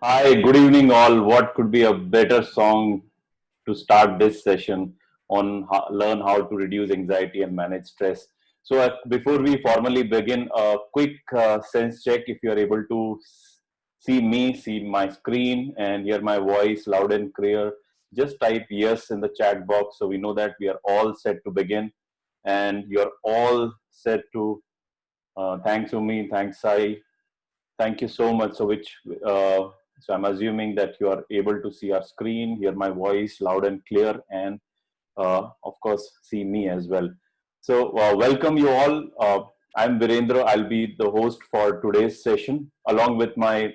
Hi, good evening, all. What could be a better song to start this session on learn how to reduce anxiety and manage stress? So, before we formally begin, a quick sense check if you are able to see me, see my screen, and hear my voice loud and clear. Just type yes in the chat box so we know that we are all set to begin and you're all set to. Thanks, Umi. Thanks, Sai. Thank you so much. So I'm assuming that you are able to see our screen, hear my voice loud and clear, and of course see me as well. So welcome you all. I'm Virendra. I'll be the host for today's session, along with my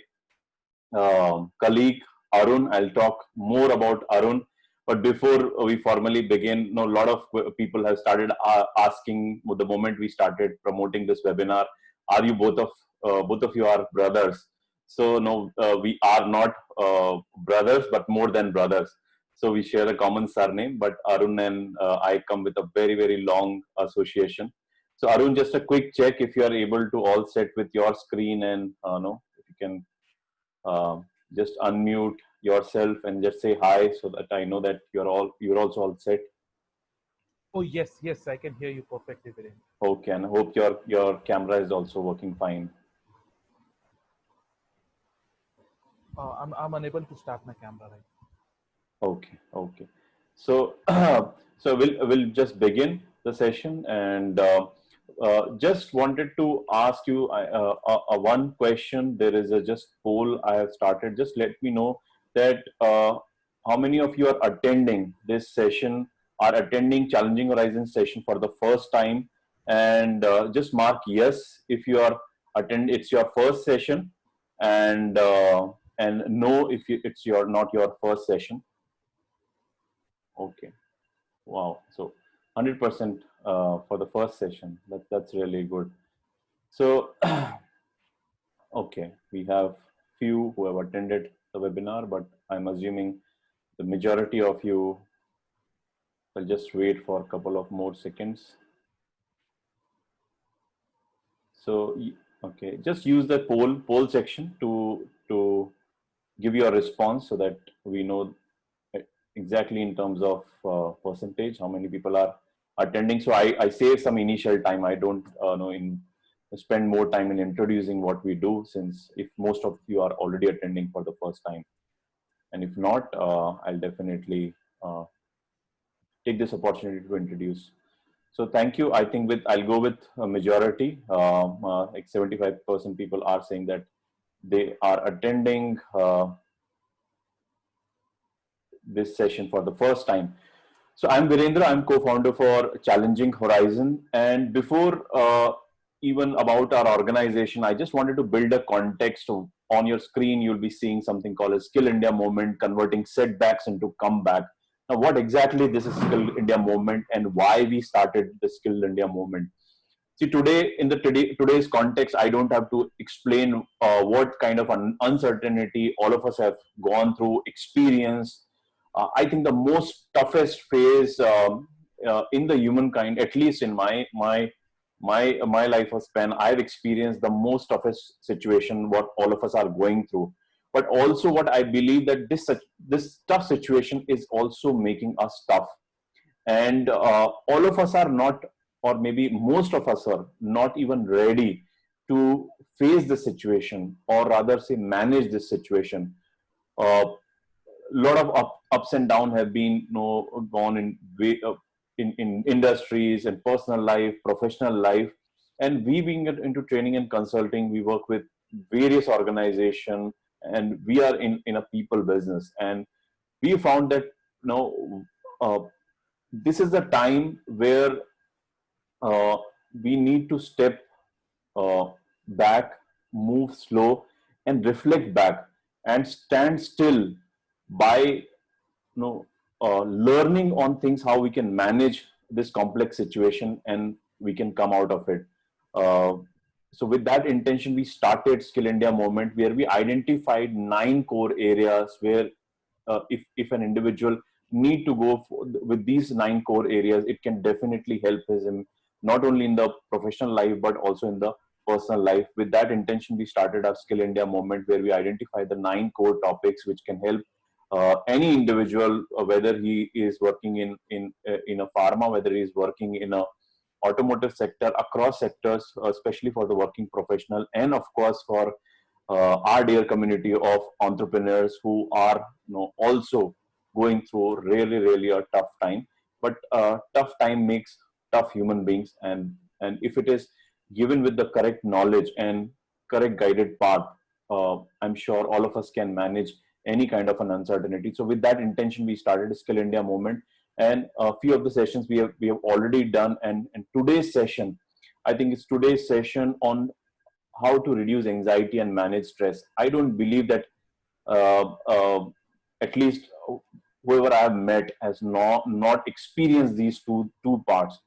colleague Arun. I'll talk more about Arun. But before we formally begin, a lot of people have started asking the moment we started promoting this webinar, are you both of you are brothers? So no, we are not brothers, but more than brothers. So we share a common surname, but Arun and I come with a very long association. So Arun, just a quick check if you are able to all set with your screen and no, if you can just unmute yourself and just say hi so that I know that you're also all set. Oh, yes, I can hear you perfectly, Viren. Okay, and I hope your camera is also working fine. I'm unable to start my camera right Okay. So so we'll just begin the session and just wanted to ask you one question. There is a just poll I have started. Just let me know that how many of you are attending this session, are attending Challenging Horizons session for the first time, and just mark yes if you are it's your first session, and no if it's your not your first session. Okay. Wow. So 100% for the first session. That's really good. So, okay, we have few who have attended the webinar, but I'm assuming the majority of you will just wait for a couple of more seconds. So, okay, just use the poll section to give your response so that we know exactly in terms of percentage how many people are attending. So I save some initial time. I don't know in spend more time in introducing what we do, since if most of you are already attending for the first time, and if not, I'll definitely take this opportunity to introduce. So thank you. I think with I'll go with a majority. Like 75% people are saying that they are attending this session for the first time. So I'm Virendra. I'm co-founder for Challenging Horizon. And before even about our organization, I just wanted to build a context of, on your screen, you'll be seeing something called a Skill India Movement, converting setbacks into comeback. Now, what exactly this is Skill India Movement and why we started the Skill India Movement? See, today in the today's context, I don't have to explain what kind of uncertainty all of us have gone through, experienced. I think the most toughest phase in the humankind, at least in my life of span, I've experienced the most toughest situation what all of us are going through. But also, what I believe that this tough situation is also making us tough, and all of us are not, or maybe most of us are not even ready to face the situation, or rather say manage this situation. A lot of ups and downs have been gone in in industries and personal life, professional life. And we being into training and consulting, we work with various organizations, and we are in a people business. And we found that uh, this is the time where uh, we need to step uh, back, move slow, and reflect back, and stand still by learning on things how we can manage this complex situation and we can come out of it. Uh, so with that intention, we started Skill India Movement, where we identified 9 core areas where if an individual need to go with these 9 core areas, it can definitely help him not only in the professional life but also in the personal life. With that intention, we started our Skill India movement, where we identify the 9 core topics which can help any individual, whether he is working in a pharma, whether he is working in a automotive sector, across sectors, especially for the working professional, and of course for our dear community of entrepreneurs who are also going through really a tough time. But tough time makes tough human beings, and if it is given with the correct knowledge and correct guided path, I'm sure all of us can manage any kind of an uncertainty. So with that intention, we started a Skill India movement, and a few of the sessions we have already done, and today's session, I think it's today's session on how to reduce anxiety and manage stress. I don't believe that uh, uh, at least whoever I have met has not experienced these two parts.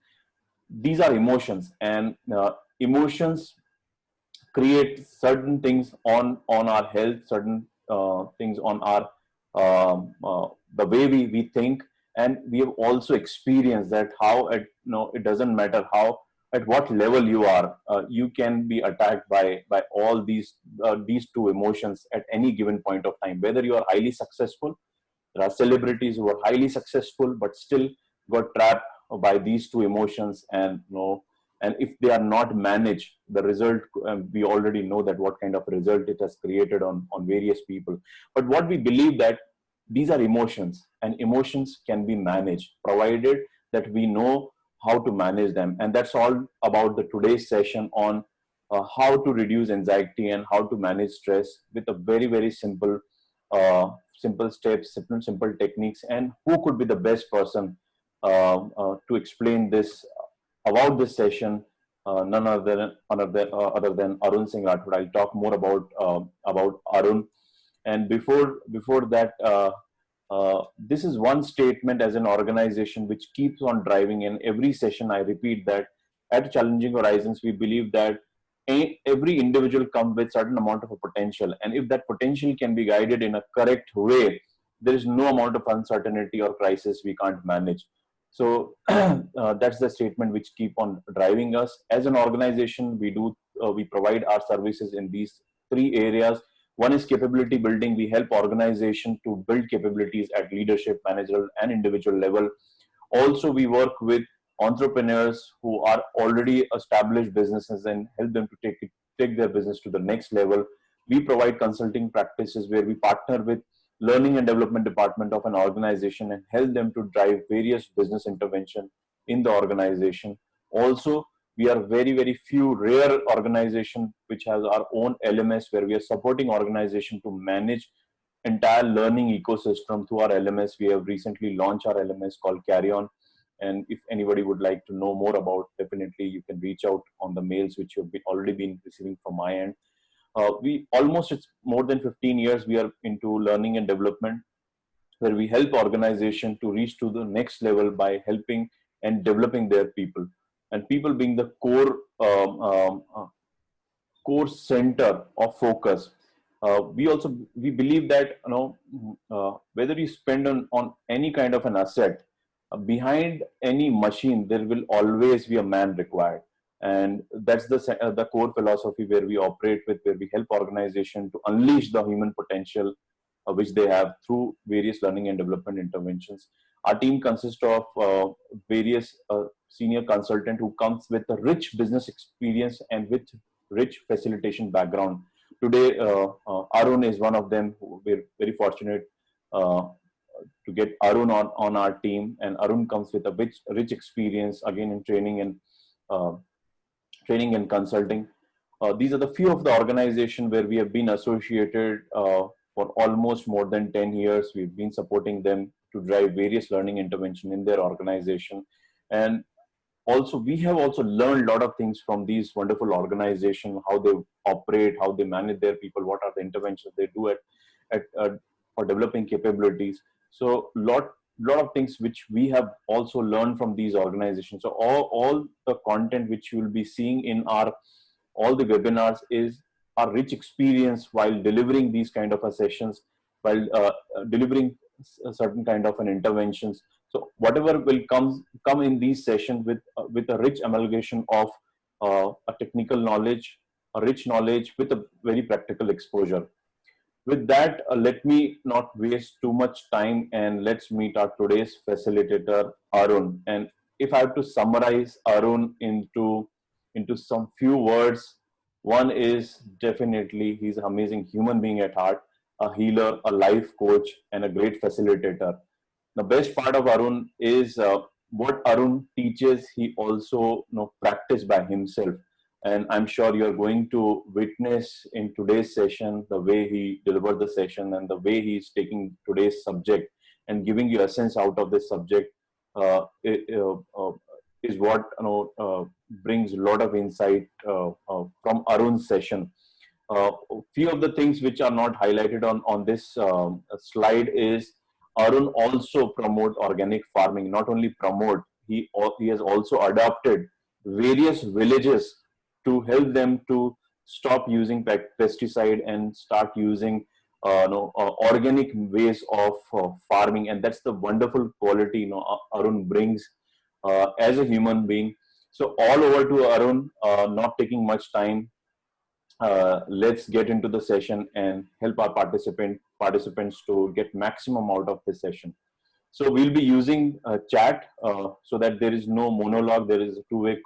These are emotions, and emotions create certain things on our health, certain things on our the way we think. And we have also experienced that how it doesn't matter how at what level you are, you can be attacked by all these two emotions at any given point of time. Whether you are highly successful, there are celebrities who are highly successful but still got trapped by these two emotions, and if they are not managed, the result, we already know that what kind of result it has created on various people. But what we believe that these are emotions, and emotions can be managed provided that we know how to manage them. And that's all about the today's session on how to reduce anxiety and how to manage stress with a very simple simple steps, simple techniques. And who could be the best person to explain this about this session? None other than Arun Singh Rathod. I'll talk more about Arun. And before that, this is one statement as an organization which keeps on driving. In every session, I repeat that at Challenging Horizons, we believe that every individual comes with certain amount of a potential, and if that potential can be guided in a correct way, there is no amount of uncertainty or crisis we can't manage. So that's the statement which keep on driving us as an organization. We provide our services in these 3 areas. One is capability building. We help organization to build capabilities at leadership, managerial, and individual level. Also, we work with entrepreneurs who are already established businesses and help them to take their business to the next level. We provide consulting practices where we partner with learning and development department of an organization and help them to drive various business intervention in the organization. Also, we are very few rare organization which has our own LMS, where we are supporting organization to manage entire learning ecosystem through our LMS. We have recently launched our LMS called Carry On. And if anybody would like to know more about, definitely you can reach out on the mails which you've already been receiving from my end. It's more than 15 years we are into learning and development, where we help organization to reach to the next level by helping and developing their people, and people being the core center of focus. We believe that whether you spend on any kind of an asset, behind any machine there will always be a man required. And that's the core philosophy where we operate with, where we help organization to unleash the human potential which they have through various learning and development interventions. Our team consists of various senior consultant who comes with a rich business experience and with rich facilitation background. Today, Arun is one of them. We're very fortunate to get Arun on our team, and Arun comes with a rich experience again in uh, training and consulting. These are the few of the organization where we have been associated for almost more than 10 years. We've been supporting them to drive various learning intervention in their organization. And also, we have also learned a lot of things from these wonderful organizations, how they operate, how they manage their people, what are the interventions they do at for developing capabilities. So lot of things which we have also learned from these organizations. So all the content which you will be seeing in our all the webinars is a rich experience while delivering these kind of a sessions, while delivering a certain kind of an interventions. So whatever will come in these sessions with a rich amalgamation of a technical knowledge, a rich knowledge with a very practical exposure. With that, let me not waste too much time and let's meet our today's facilitator, Arun. And if I have to summarize Arun into some few words, one is definitely he's an amazing human being at heart, a healer, a life coach, and a great facilitator. The best part of Arun is what Arun teaches, he also practice by himself. And I'm sure you're going to witness in today's session the way he delivered the session and the way he's taking today's subject and giving you essence out of this subject is what brings a lot of insight from Arun's session. Few of the things which are not highlighted on this slide is Arun also promote organic farming. Not only promote, he has also adopted various villages to help them to stop using pesticide and start using organic ways of farming. And that's the wonderful quality Arun brings as a human being. So all over to Arun, not taking much time. Let's get into the session and help our participants to get maximum out of this session. So we'll be using chat so that there is no monologue. There is a two-way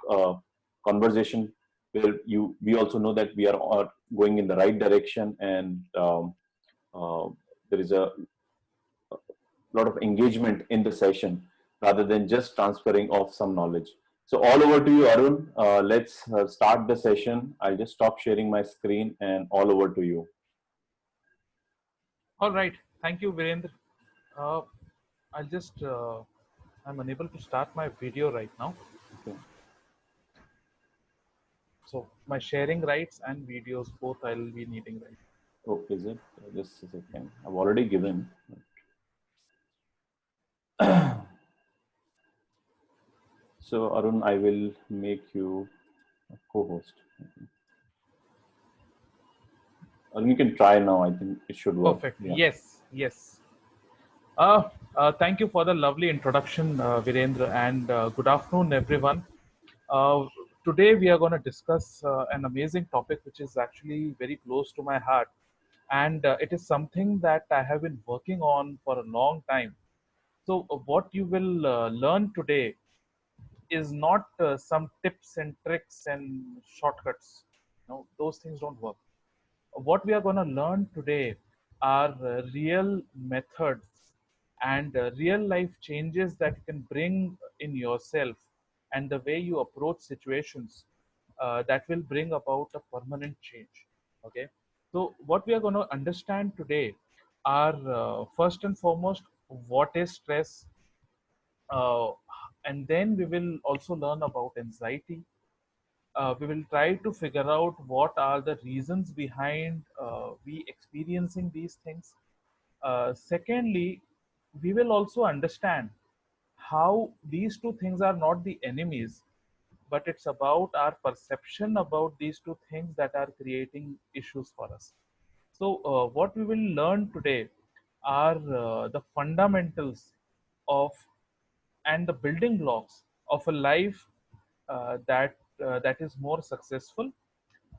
conversation where we also know that we are going in the right direction, and there is a lot of engagement in the session rather than just transferring of some knowledge. So all over to you, Arun. Let's start the session. I'll just stop sharing my screen and all over to you. All right. Thank you, Virendra. I'll just, I'm unable to start my video right now. Okay. So my sharing rights and videos, both I'll be needing right. Oh, is it? Just a second. I've already given. So Arun, I will make you a co-host. Arun, you can try now. I think it should work. Perfect. Yeah. Yes, yes. Thank you for the lovely introduction, Virendra, and good afternoon, everyone. Today we are going to discuss an amazing topic which is actually very close to my heart, and it is something that I have been working on for a long time. So, what you will learn today is not some tips and tricks and shortcuts. No, those things don't work. What we are going to learn today are real methods and real life changes that you can bring in yourself and the way you approach situations that will bring about a permanent change. Okay, so what we are going to understand today are first and foremost what is stress, and then we will also learn about anxiety. We will try to figure out what are the reasons behind we experiencing these things. Secondly, we will also understand how these two things are not the enemies, but it's about our perception about these two things that are creating issues for us. So, what we will learn today are the fundamentals of and the building blocks of a life that is more successful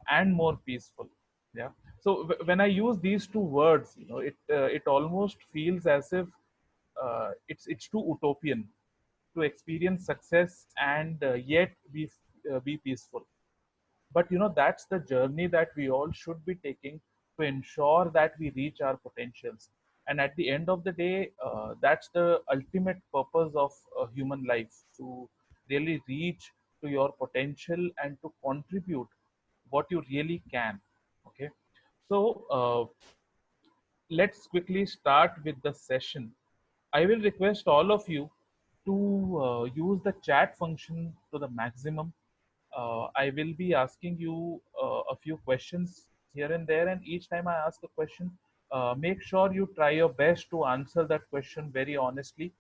and more peaceful. Yeah. So when I use these two words, it almost feels as if it's too utopian to experience success and yet be peaceful. But that's the journey that we all should be taking to ensure that we reach our potentials. And at the end of the day, that's the ultimate purpose of human life, to really reach to your potential and to contribute what you really can. Okay, so let's quickly start with the session. I will request all of you to use the chat function to the maximum. I will be asking you a few questions here and there, and each time I ask a question, make sure you try your best to answer that question very honestly.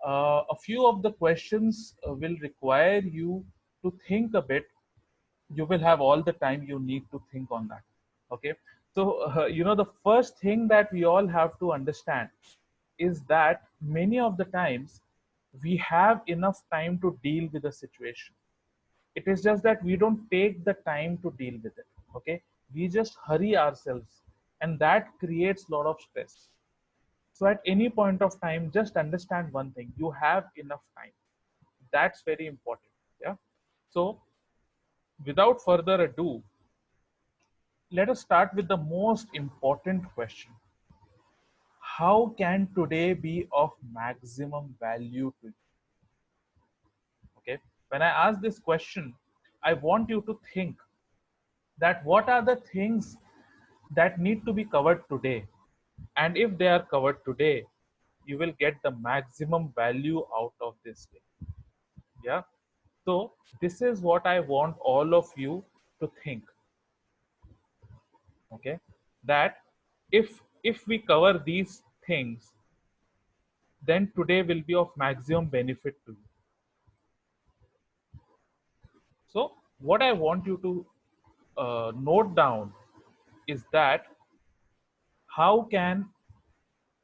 A few of the questions will require you to think a bit. You will have all the time you need to think on that. Okay, so the first thing that we all have to understand is that many of the times we have enough time to deal with a situation. It is just that we don't take the time to deal with it. Okay, we just hurry ourselves, and that creates a lot of stress. So at any point of time, just understand one thing: you have enough time. That's very important. Yeah. So without further ado, let us start with the most important question: how can today be of maximum value to you? Okay, when I ask this question, I want you to think that what are the things that need to be covered today, and if they are covered today, you will get the maximum value out of this day. Yeah, so this is what I want all of you to think. Okay, that if we cover these things, then today will be of maximum benefit to you. So what I want you to note down is that how can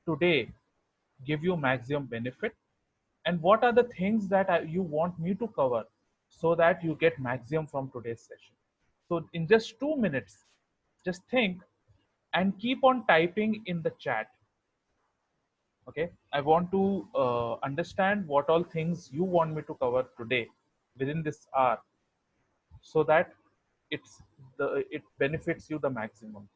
today give you maximum benefit, and what are the things that you want me to cover so that you get maximum from today's session. So in just 2 minutes, just think and keep on typing in the chat. Okay, I want to understand what all things you want me to cover today within this hour, so that it benefits you the maximum.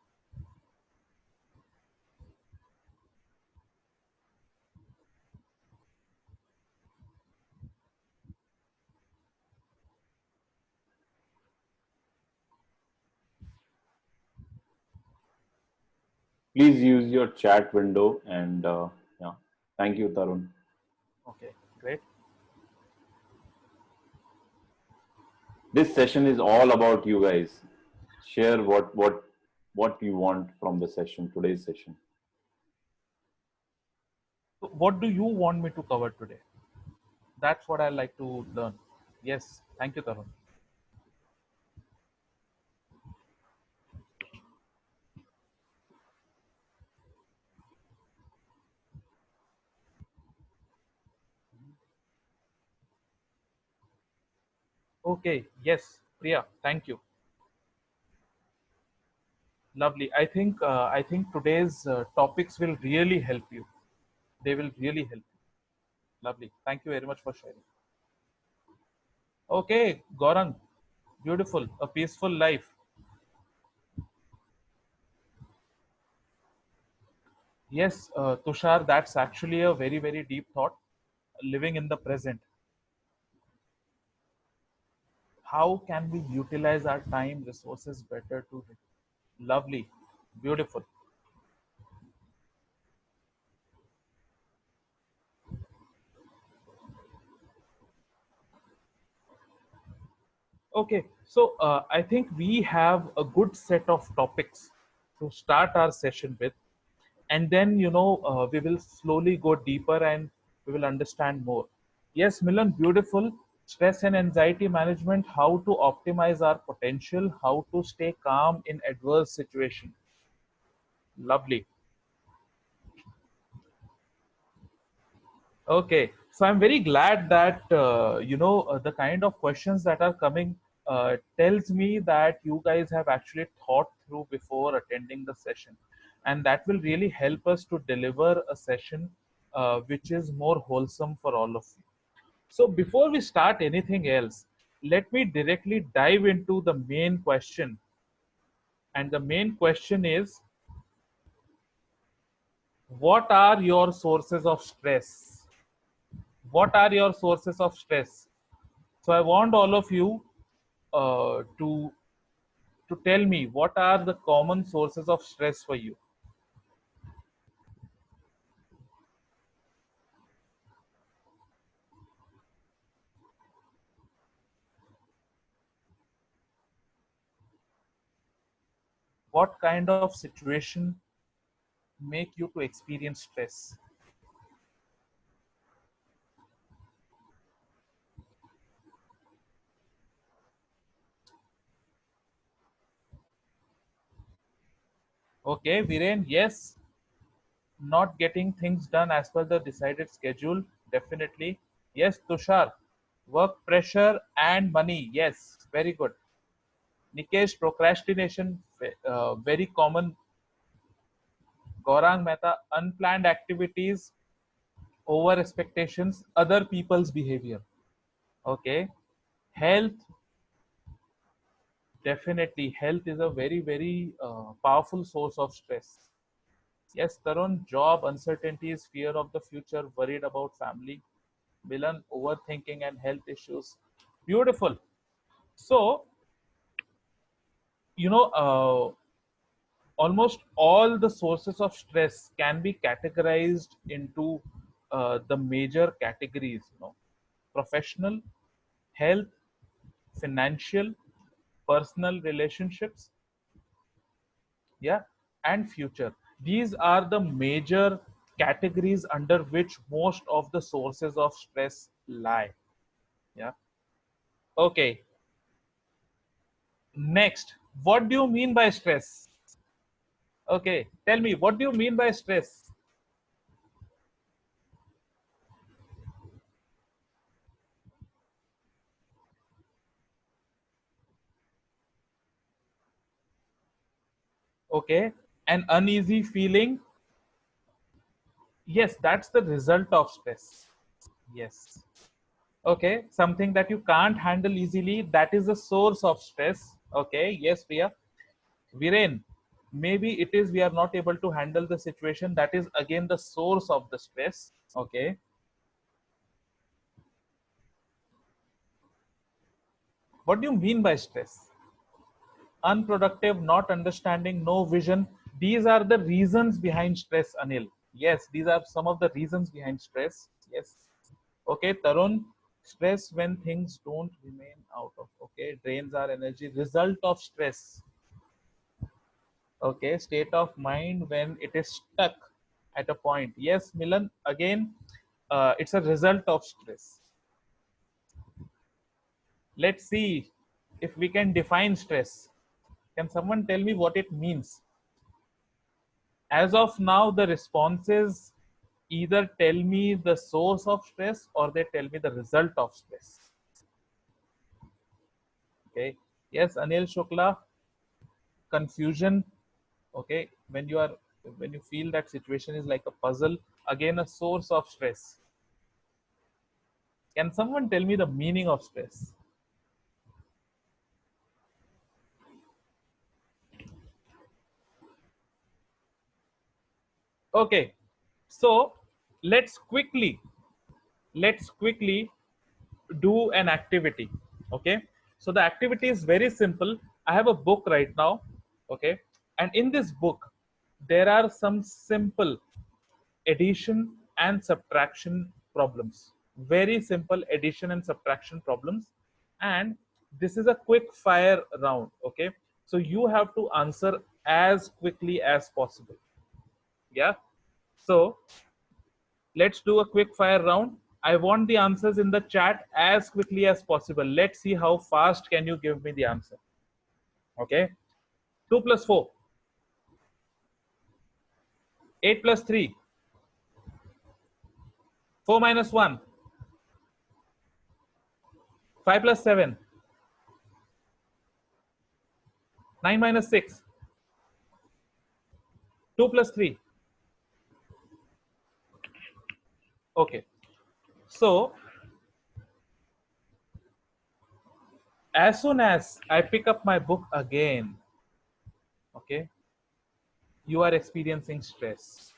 Please use your chat window and yeah, thank you, Tarun. Okay, great. This session is all about you guys. Share what you want from the session, today's session. So what do you want me to cover today? That's what I like to learn. Yes, thank you, Tarun. Okay, yes, Priya, thank you. Lovely. I think today's topics will really help you. They will really help you. Lovely. Thank you very much for sharing. Okay, Gaurang, beautiful. A peaceful life. Yes, Tushar, that's actually a very, very deep thought. Living in the present. How can we utilize our time resources better to? Lovely, beautiful. Okay, so I think we have a good set of topics to start our session with, and then we will slowly go deeper and we will understand more. Yes, Milan, beautiful. Stress and anxiety management: how to optimize our potential, how to stay calm in adverse situation. Lovely. Okay, so I'm very glad that the kind of questions that are coming tells me that you guys have actually thought through before attending the session, and that will really help us to deliver a session which is more wholesome for all of you. So before we start anything else, let me directly dive into the main question, and the main question is: what are your sources of stress? What are your sources of stress? So I want all of you to tell me what are the common sources of stress for you. What kind of situation make you to experience stress? Okay, Viren, yes, not getting things done as per the decided schedule, definitely. Yes, Tushar, work pressure and money. Yes, very good. Nikesh, procrastination, very common. Gaurang Mehta, unplanned activities, over expectations, other people's behavior. Okay. Health, definitely. Health is a very powerful source of stress. Yes, Tarun, job uncertainties, fear of the future, worried about family. Milan, overthinking and health issues. Beautiful. So, you know, almost all the sources of stress can be categorized into the major categories, professional, health, financial, personal relationships, yeah, and future. These are the major categories under which most of the sources of stress lie. Yeah. Okay. Next, what do you mean by stress? Okay, tell me, what do you mean by stress? Okay, an uneasy feeling. Yes, that's the result of stress. Yes. Okay, something that you can't handle easily, that is the source of stress. Okay, yes, Priya. Viren, maybe it is we are not able to handle the situation. That is again the source of the stress. Okay. What do you mean by stress? Unproductive, not understanding, no vision. These are the reasons behind stress, Anil. Yes, these are some of the reasons behind stress. Yes. Okay, Tarun, stress when things don't remain out of. Okay, drains our energy. Result of stress. Okay, state of mind when it is stuck at a point. Yes, Milan, again, it's a result of stress. Let's see if we can define stress. Can someone tell me what it means? As of now, the responses either tell me the source of stress or they tell me the result of stress. Okay. Yes, Anil Shukla, confusion. Okay. When you feel that situation is like a puzzle, again a source of stress. Can someone tell me the meaning of stress? Okay. So let's quickly do an activity. Okay, so the activity is very simple. I have a book right now. Okay, and in this book there are some simple addition and subtraction problems, very simple addition and subtraction problems, and this is a quick fire round. Okay, so you have to answer as quickly as possible. Yeah, so let's do a quick fire round. I want the answers in the chat as quickly as possible. Let's see how fast can you give me the answer. Okay. 2 plus 4. 8 plus 3. 4 minus 1. 5 plus 7. 9 minus 6. 2 plus 3. Okay. So as soon as I pick up my book again, okay, you are experiencing stress.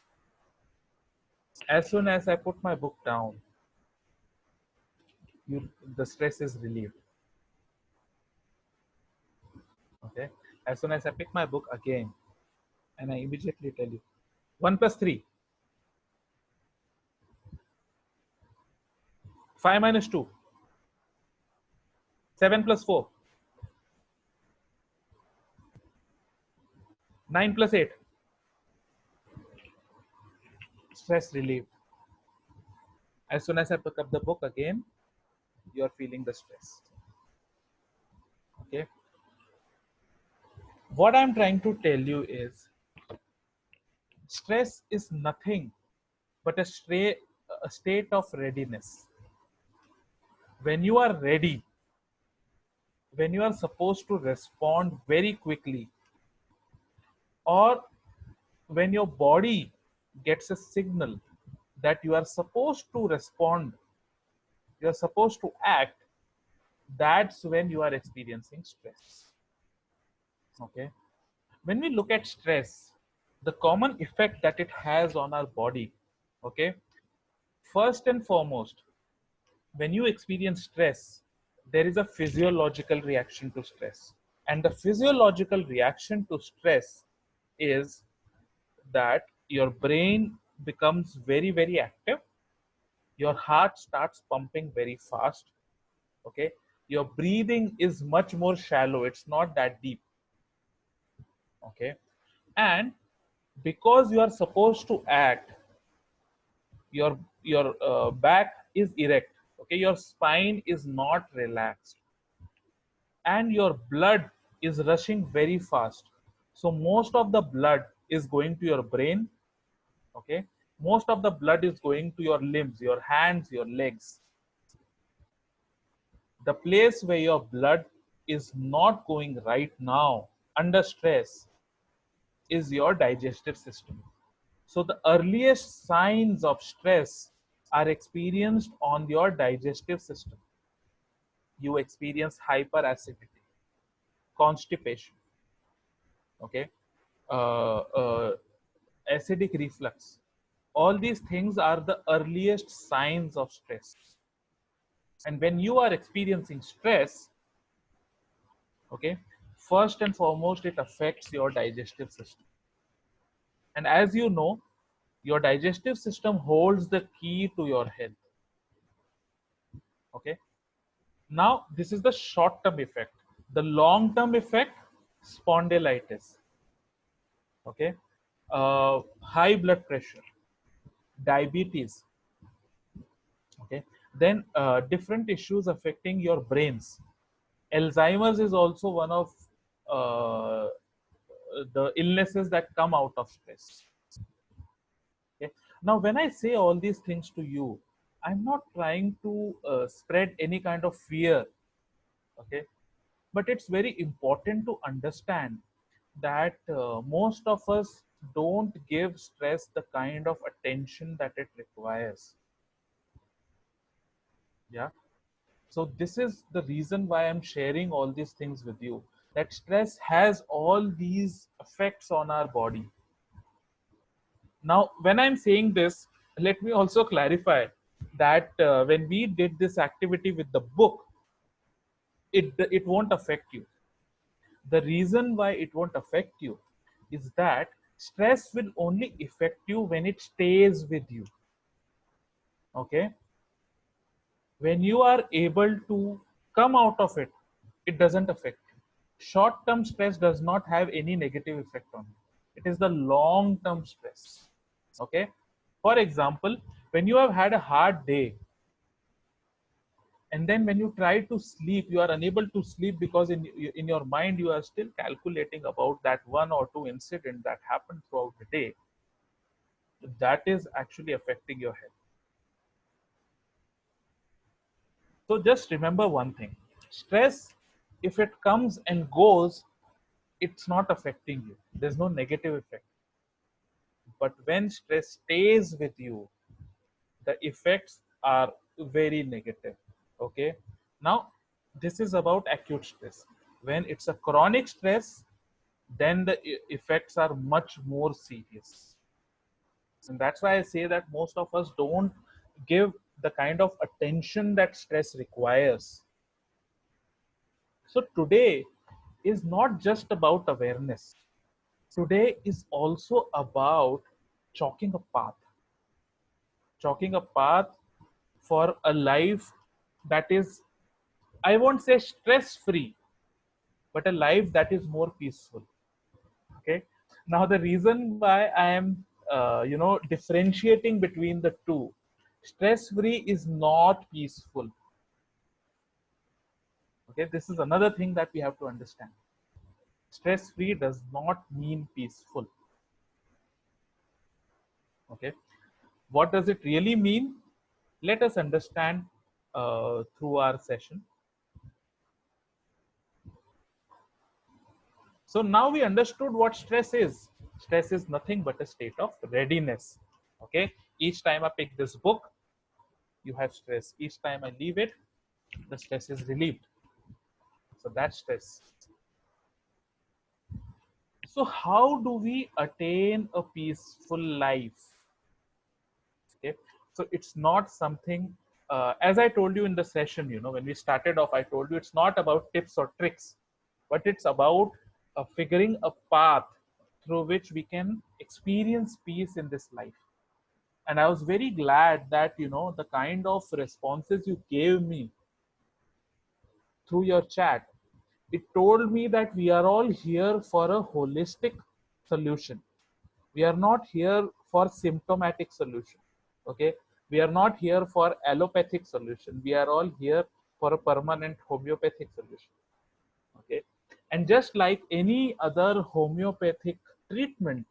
As soon as I put my book down, the stress is relieved. Okay. As soon as I pick my book again, and I immediately tell you 1 plus 3, 5 minus 2, 7 plus 4, 9 plus 8, stress relieved. As soon as I pick up the book again, you're feeling the stress. Okay. What I'm trying to tell you is stress is nothing but a state of readiness. When you are ready, when you are supposed to respond very quickly, or when your body gets a signal that you are supposed to respond, you are supposed to act, that's when you are experiencing stress. Okay. When we look at stress, the common effect that it has on our body, okay, first and foremost, when you experience stress, there is a physiological reaction to stress. And the physiological reaction to stress is that your brain becomes very, very active. Your heart starts pumping very fast. Okay. Your breathing is much more shallow. It's not that deep. Okay. And because you are supposed to act, your back is erect. Okay. Your spine is not relaxed, and your blood is rushing very fast. So most of the blood is going to your brain. Okay. Most of the blood is going to your limbs, your hands, your legs. The place where your blood is not going right now under stress is your digestive system. So the earliest signs of stress are experienced on your digestive system. You experience hyperacidity, constipation, okay, acidic reflux. All these things are the earliest signs of stress. And when you are experiencing stress, okay, first and foremost, it affects your digestive system. And as you know, your digestive system holds the key to your health. Okay. Now, this is the short term effect. The long term effect, spondylitis. Okay. High blood pressure, diabetes. Okay. Then different issues affecting your brains. Alzheimer's is also one of uh, the illnesses that come out of stress. Okay. Now, when I say all these things to you, I'm not trying to spread any kind of fear. Okay. But it's very important to understand that most of us don't give stress the kind of attention that it requires. Yeah. So this is the reason why I'm sharing all these things with you, that stress has all these effects on our body. Now, when I'm saying this, let me also clarify that when we did this activity with the book, it won't affect you. The reason why it won't affect you is that stress will only affect you when it stays with you. Okay. When you are able to come out of it, it doesn't affect you. Short term stress does not have any negative effect on you. It is the long term stress. Okay. For example, when you have had a hard day, and then when you try to sleep, you are unable to sleep because in your mind you are still calculating about that one or two incident that happened throughout the day. That is actually affecting your health. So just remember one thing: stress, if it comes and goes, it's not affecting you. There's no negative effect. But when stress stays with you, the effects are very negative. Okay. Now, this is about acute stress. When it's a chronic stress, then the effects are much more serious. And that's why I say that most of us don't give the kind of attention that stress requires. So today is not just about awareness. Today is also about chalking a path. Chalking a path for a life that is, I won't say stress free, but a life that is more peaceful. Okay. Now, the reason why I am, differentiating between the two, stress free is not peaceful. Okay. This is another thing that we have to understand. Stress free does not mean peaceful. Okay. What does it really mean? Let us understand through our session. So now we understood what stress is. Stress is nothing but a state of readiness. Okay. Each time I pick this book, you have stress. Each time I leave it, the stress is relieved. So that's stress. So how do we attain a peaceful life? Okay. So it's not something, as I told you in the session, when we started off, I told you it's not about tips or tricks, but it's about figuring a path through which we can experience peace in this life. And I was very glad that, the kind of responses you gave me through your chat, it told me that we are all here for a holistic solution. We are not here for symptomatic solution. Okay. We are not here for allopathic solution. We are all here for a permanent homeopathic solution. Okay. And just like any other homeopathic treatment,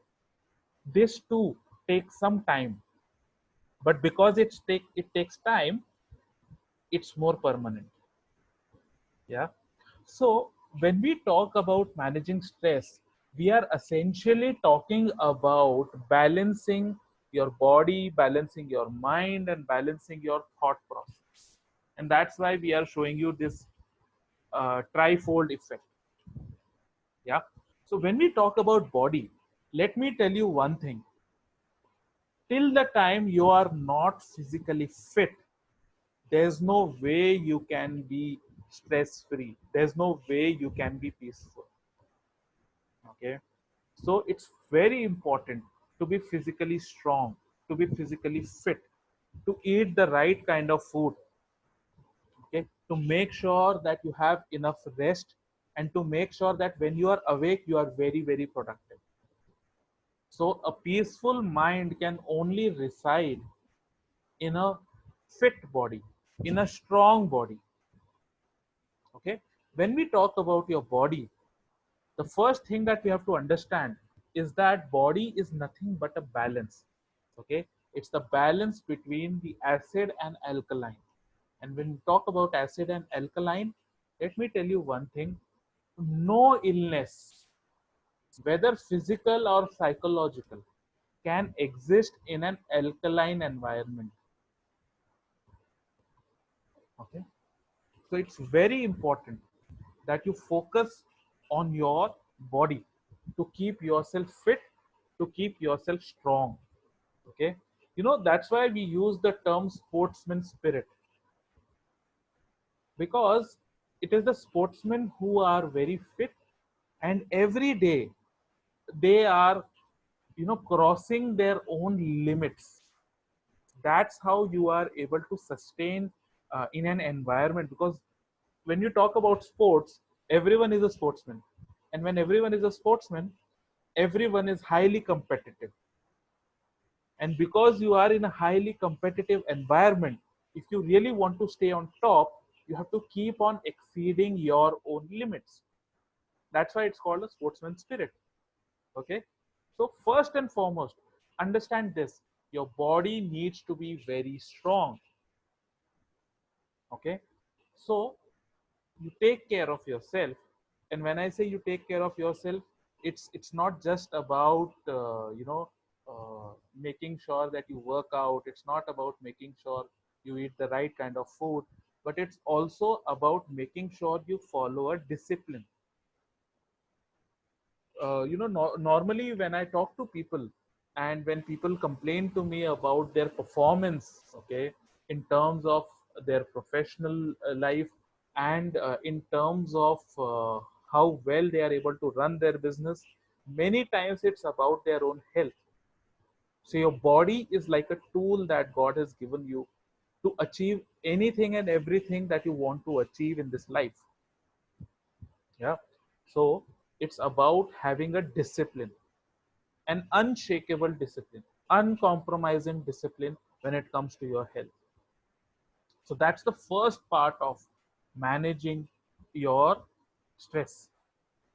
this too takes some time. But because it takes time, it's more permanent. Yeah. So when we talk about managing stress, we are essentially talking about balancing your body, balancing your mind, and balancing your thought process. And that's why we are showing you this trifold effect. Yeah. So when we talk about body, let me tell you one thing. Till the time you are not physically fit, there's no way you can be stress free. There's no way you can be peaceful. Okay. So it's very important to be physically strong, to be physically fit, to eat the right kind of food. Okay. To make sure that you have enough rest, and to make sure that when you are awake, you are very, very productive. So a peaceful mind can only reside in a fit body, in a strong body. Okay. When we talk about your body, the first thing that we have to understand is that body is nothing but a balance. Okay. It's the balance between the acid and alkaline. And when we talk about acid and alkaline, let me tell you one thing. No illness, whether physical or psychological, can exist in an alkaline environment. Okay. So it's very important that you focus on your body to keep yourself fit, to keep yourself strong. Okay. That's why we use the term sportsman spirit, because it is the sportsmen who are very fit, and every day they are, crossing their own limits. That's how you are able to sustain in an environment, because when you talk about sports, everyone is a sportsman, and when everyone is a sportsman, everyone is highly competitive. And because you are in a highly competitive environment, if you really want to stay on top, you have to keep on exceeding your own limits. That's why it's called a sportsman spirit. Okay. So first and foremost, understand this: your body needs to be very strong. Okay. So you take care of yourself, and when I say you take care of yourself, it's not just about making sure that you work out. It's not about making sure you eat the right kind of food, but it's also about making sure you follow a discipline. Normally when I talk to people, and when people complain to me about their performance, okay, in terms of their professional life, and in terms of how well they are able to run their business, many times it's about their own health. So your body is like a tool that God has given you to achieve anything and everything that you want to achieve in this life. Yeah. So it's about having a discipline, an unshakable discipline, uncompromising discipline when it comes to your health. So that's the first part of managing your stress,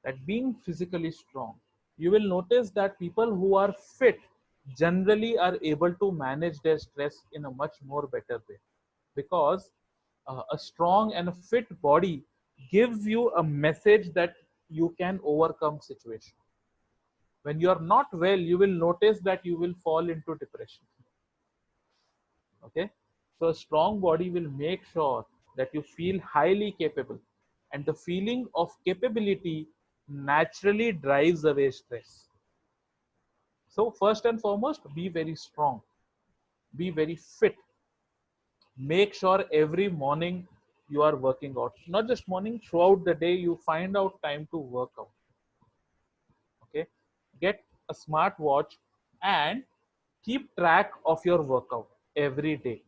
that being physically strong. You will notice that people who are fit generally are able to manage their stress in a much more better way, because a strong and a fit body gives you a message that you can overcome situation. When you are not well, you will notice that you will fall into depression. Okay, so a strong body will make sure that you feel highly capable, and the feeling of capability naturally drives away stress. So first and foremost, be very strong, be very fit. Make sure every morning you are working out. Not just morning, throughout the day you find out time to work out. Okay, get a smart watch and keep track of your workout every day,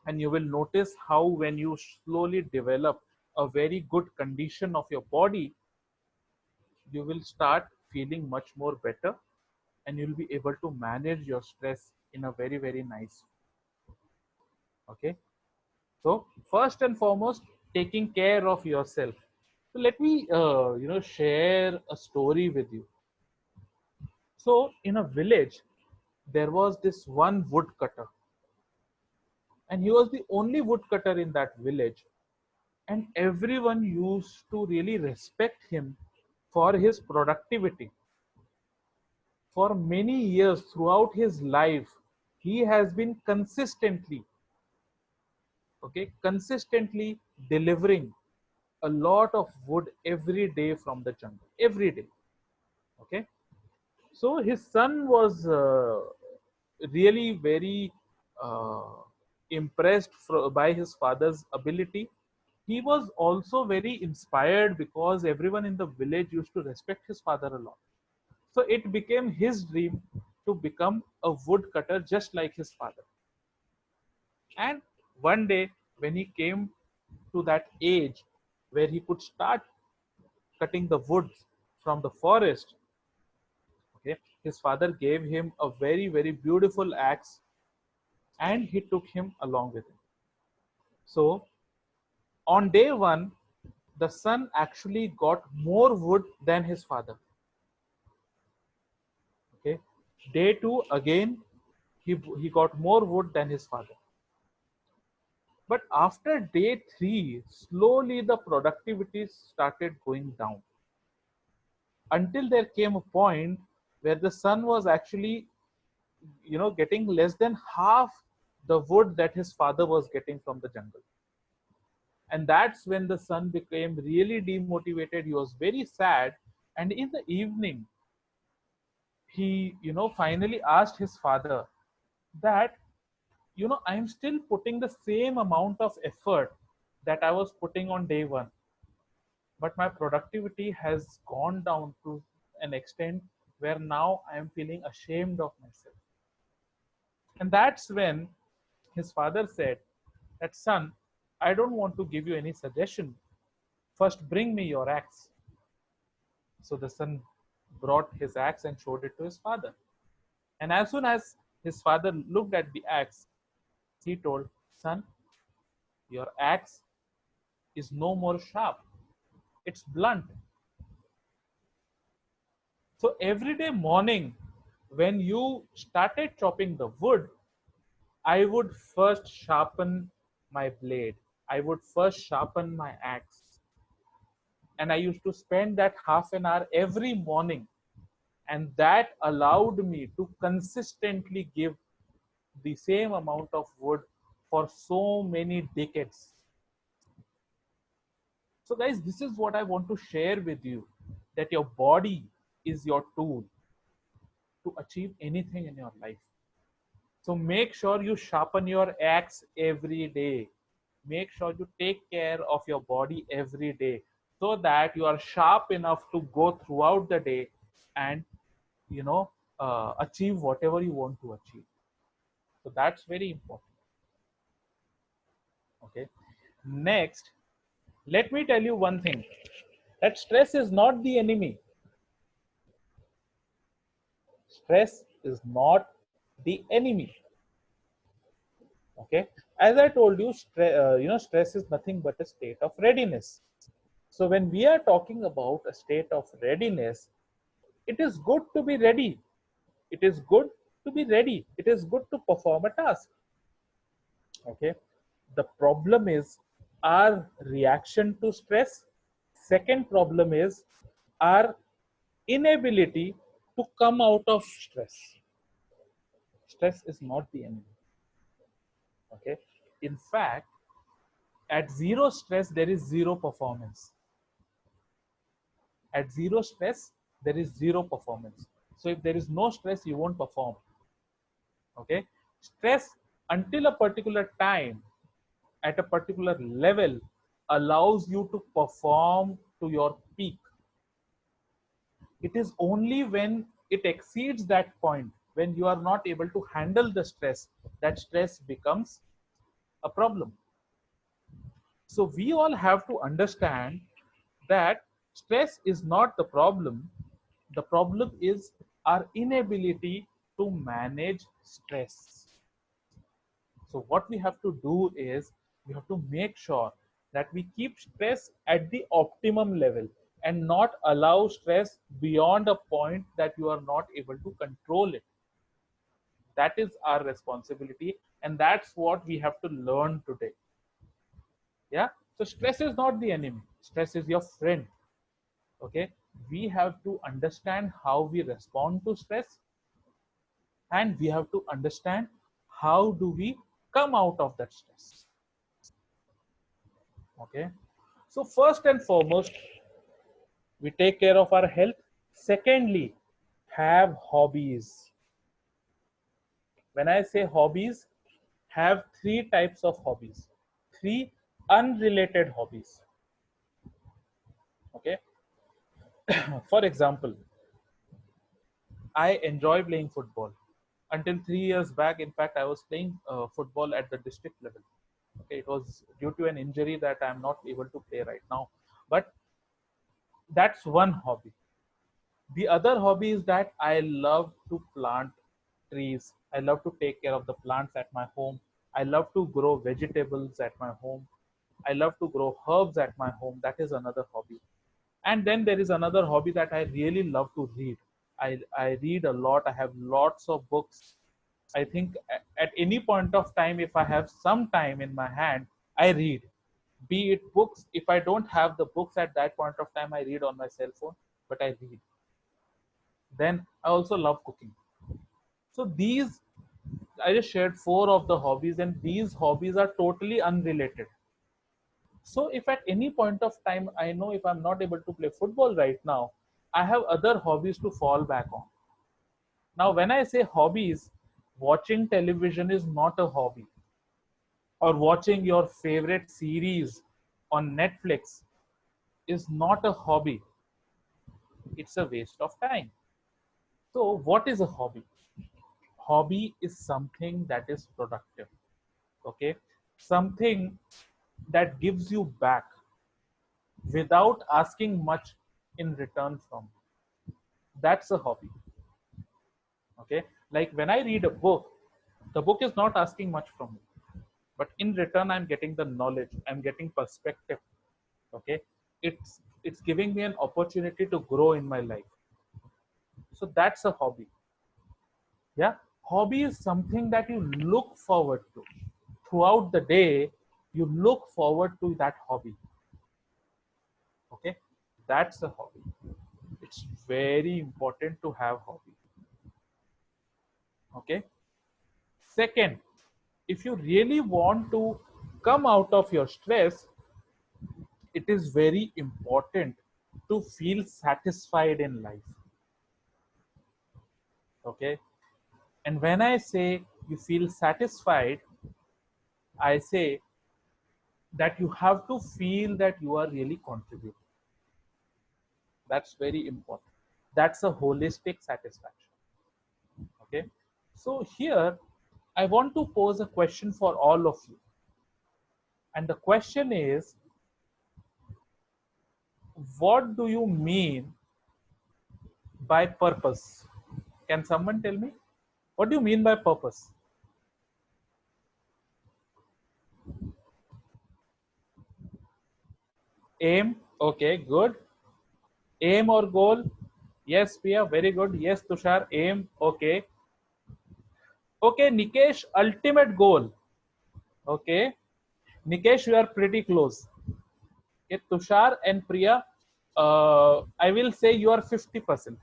and you will notice how when you slowly develop a very good condition of your body, you will start feeling much more better, and you'll be able to manage your stress in a very, very nice way. Okay, so first and foremost, taking care of yourself. So let me share a story with you. So in a village there was this one woodcutter, and he was the only woodcutter in that village, and everyone used to really respect him for his productivity. For many years throughout his life, he has been consistently delivering a lot of wood every day from the jungle, every day. Okay, so his son was really very uh, impressed by his father's ability. He was also very inspired because everyone in the village used to respect his father a lot. So it became his dream to become a woodcutter just like his father. And one day, when he came to that age where he could start cutting the woods from the forest, okay, his father gave him a very, very beautiful axe, and he took him along with him. So on day one, the son actually got more wood than his father. Okay, day two again, he got more wood than his father. But after day three, slowly the productivity started going down, until there came a point where the son was actually, getting less than half the wood that his father was getting from the jungle. And that's when the son became really demotivated. He was very sad, and in the evening he finally asked his father that, I'm still putting the same amount of effort that I was putting on day one, but my productivity has gone down to an extent where now I am feeling ashamed of myself. And that's when his father said that, son, I don't want to give you any suggestion. First, bring me your axe. So the son brought his axe and showed it to his father. And as soon as his father looked at the axe, he told, son, your axe is no more sharp, it's blunt. So every day morning, when you started chopping the wood, I would first sharpen my blade. I would first sharpen my axe. And I used to spend that half an hour every morning. And that allowed me to consistently give the same amount of wood for so many decades. So, guys, this is what I want to share with you, that your body is your tool to achieve anything in your life. So make sure you sharpen your axe every day. Make sure you take care of your body every day, so that you are sharp enough to go throughout the day and achieve whatever you want to achieve. So that's very important. Okay. Next, let me tell you one thing, that stress is not the enemy. Stress is not the enemy. Okay, as I told you, stress is nothing but a state of readiness. So when we are talking about a state of readiness, it is good to be ready. It is good to be ready. It is good to perform a task. Okay, the problem is our reaction to stress. Second problem is our inability to come out of stress. Stress is not the enemy. Okay. In fact, at zero stress, there is zero performance. At zero stress, there is zero performance. So if there is no stress, you won't perform. Okay. Stress until a particular time at a particular level allows you to perform to your peak. It is only when it exceeds that point, when you are not able to handle the stress, that stress becomes a problem. So we all have to understand that stress is not the problem. The problem is our inability to manage stress. So what we have to do is we have to make sure that we keep stress at the optimum level and not allow stress beyond a point that you are not able to control it. That is our responsibility, and that's what we have to learn today. Yeah. So stress is not the enemy. Stress is your friend. Okay. We have to understand how we respond to stress, and we have to understand how do we come out of that stress. Okay. So first and foremost, we take care of our health. Secondly, have hobbies. When I say hobbies, have three types of hobbies, three unrelated hobbies. Okay. For example, I enjoy playing football. Until 3 years back, in fact, I was playing football at the district level. Okay, it was due to an injury that I'm not able to play right now. But that's one hobby. The other hobby is that I love to plant trees. I love to take care of the plants at my home. I love to grow vegetables at my home. I love to grow herbs at my home. That is another hobby. And then there is another hobby that I really love to read. I read a lot. I have lots of books. I think at any point of time, if I have some time in my hand, I read. Be it books. If I don't have the books at that point of time, I read on my cell phone, but I read. Then I also love cooking. So these, I just shared four of the hobbies, and these hobbies are totally unrelated. So if at any point of time I know if I'm not able to play football right now, I have other hobbies to fall back on. Now, when I say hobbies, watching television is not a hobby, or watching your favorite series on Netflix is not a hobby. It's a waste of time. So, what is a hobby? Hobby is something that is productive. Okay, something that gives you back without asking much in return from. That's a hobby. Okay, like when I read a book, the book is not asking much from me, but in return I'm getting the knowledge, I'm getting perspective. Okay, it's giving me an opportunity to grow in my life. So that's a hobby. Yeah, hobby is something that you look forward to throughout the day. You look forward to that hobby. Okay, that's a hobby. It's very important to have hobby. Okay. Second, if you really want to come out of your stress, it is very important to feel satisfied in life. Okay. And when I say you feel satisfied, I say that you have to feel that you are really contributing. That's very important. That's a holistic satisfaction. Okay. So here, I want to pose a question for all of you. And the question is, what do you mean by purpose? Can someone tell me? What do you mean by purpose? Aim. Okay, good. Aim or goal? Yes, Pia, very good. Yes, Tushar, aim. Okay. Okay, Nikesh, ultimate goal. Okay. Nikesh, you are pretty close. Okay, Tushar and Priya, I will say you are 50%.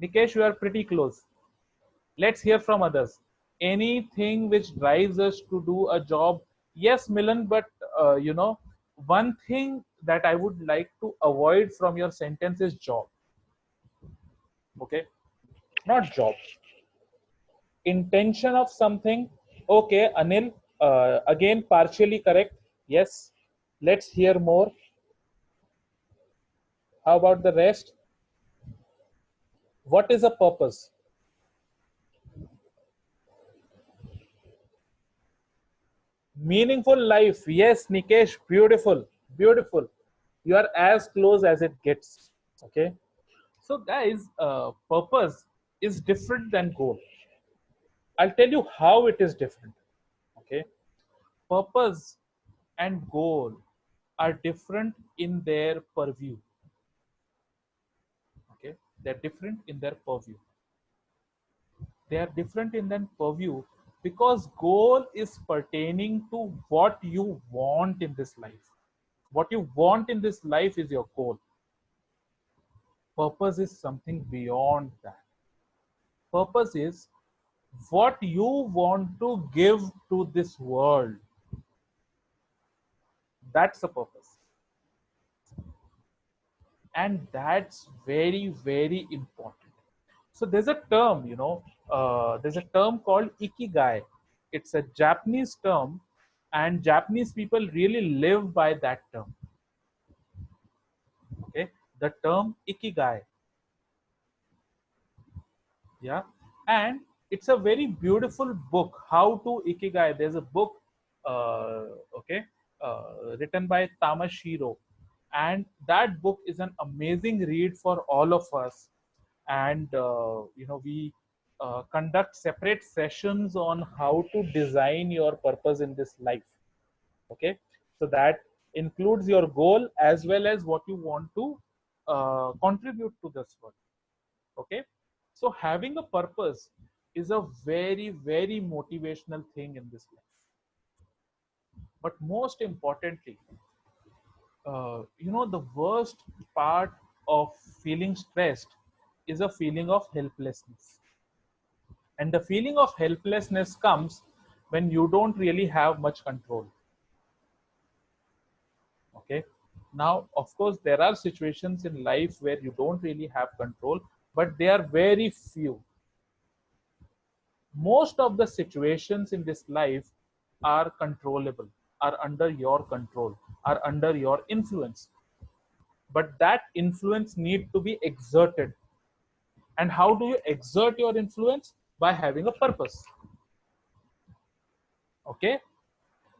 Nikesh, you are pretty close. Let's hear from others. Anything which drives us to do a job? Yes, Milan, but one thing that I would like to avoid from your sentence is job. Okay, not job. Intention of something. Okay, Anil, again partially correct. Yes, let's hear more. How about the rest? What is a purpose? Meaningful life. Yes, Nikesh, beautiful, beautiful. You are as close as it gets. Okay. So, guys, purpose is different than goal. I'll tell you how it is different. Okay. Purpose and goal are different in their purview. Okay. They're different in their purview. They are different in their purview because goal is pertaining to what you want in this life. What you want in this life is your goal. Purpose is something beyond that. Purpose is what you want to give to this world. That's the purpose. And that's very, very important. So there's a term, there's a term called ikigai. It's a Japanese term, and Japanese people really live by that term. Okay, the term ikigai. Yeah, and it's a very beautiful book, How to Ikigai. There's a book, uh, okay, written by Tamashiro, and that book is an amazing read for all of us. And we conduct separate sessions on how to design your purpose in this life. Okay, so that includes your goal as well as what you want to contribute to this world. Okay, so having a purpose is a very, very motivational thing in this life. But most importantly, the worst part of feeling stressed is a feeling of helplessness. And the feeling of helplessness comes when you don't really have much control. Okay, now of course there are situations in life where you don't really have control, but they are very few. Most of the situations in this life are controllable, are under your control, are under your influence, but that influence need to be exerted. And how do you exert your influence? By having a purpose. Okay,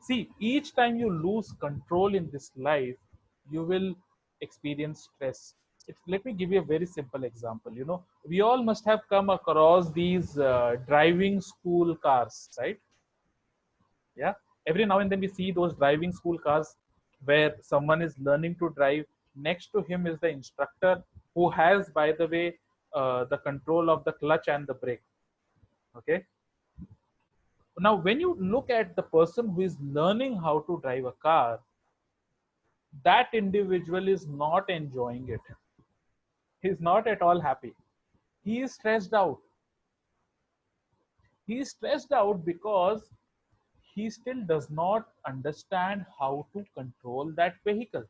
see, each time you lose control in this life, you will experience stress. Let me give you a very simple example. We all must have come across these driving school cars, right? Yeah, every now and then we see those driving school cars where someone is learning to drive. Next to him is the instructor, who has, by the way, the control of the clutch and the brake. Okay, now when you look at the person who is learning how to drive a car, that individual is not enjoying it. He's not at all happy. He is stressed out. He is stressed out because he still does not understand how to control that vehicle.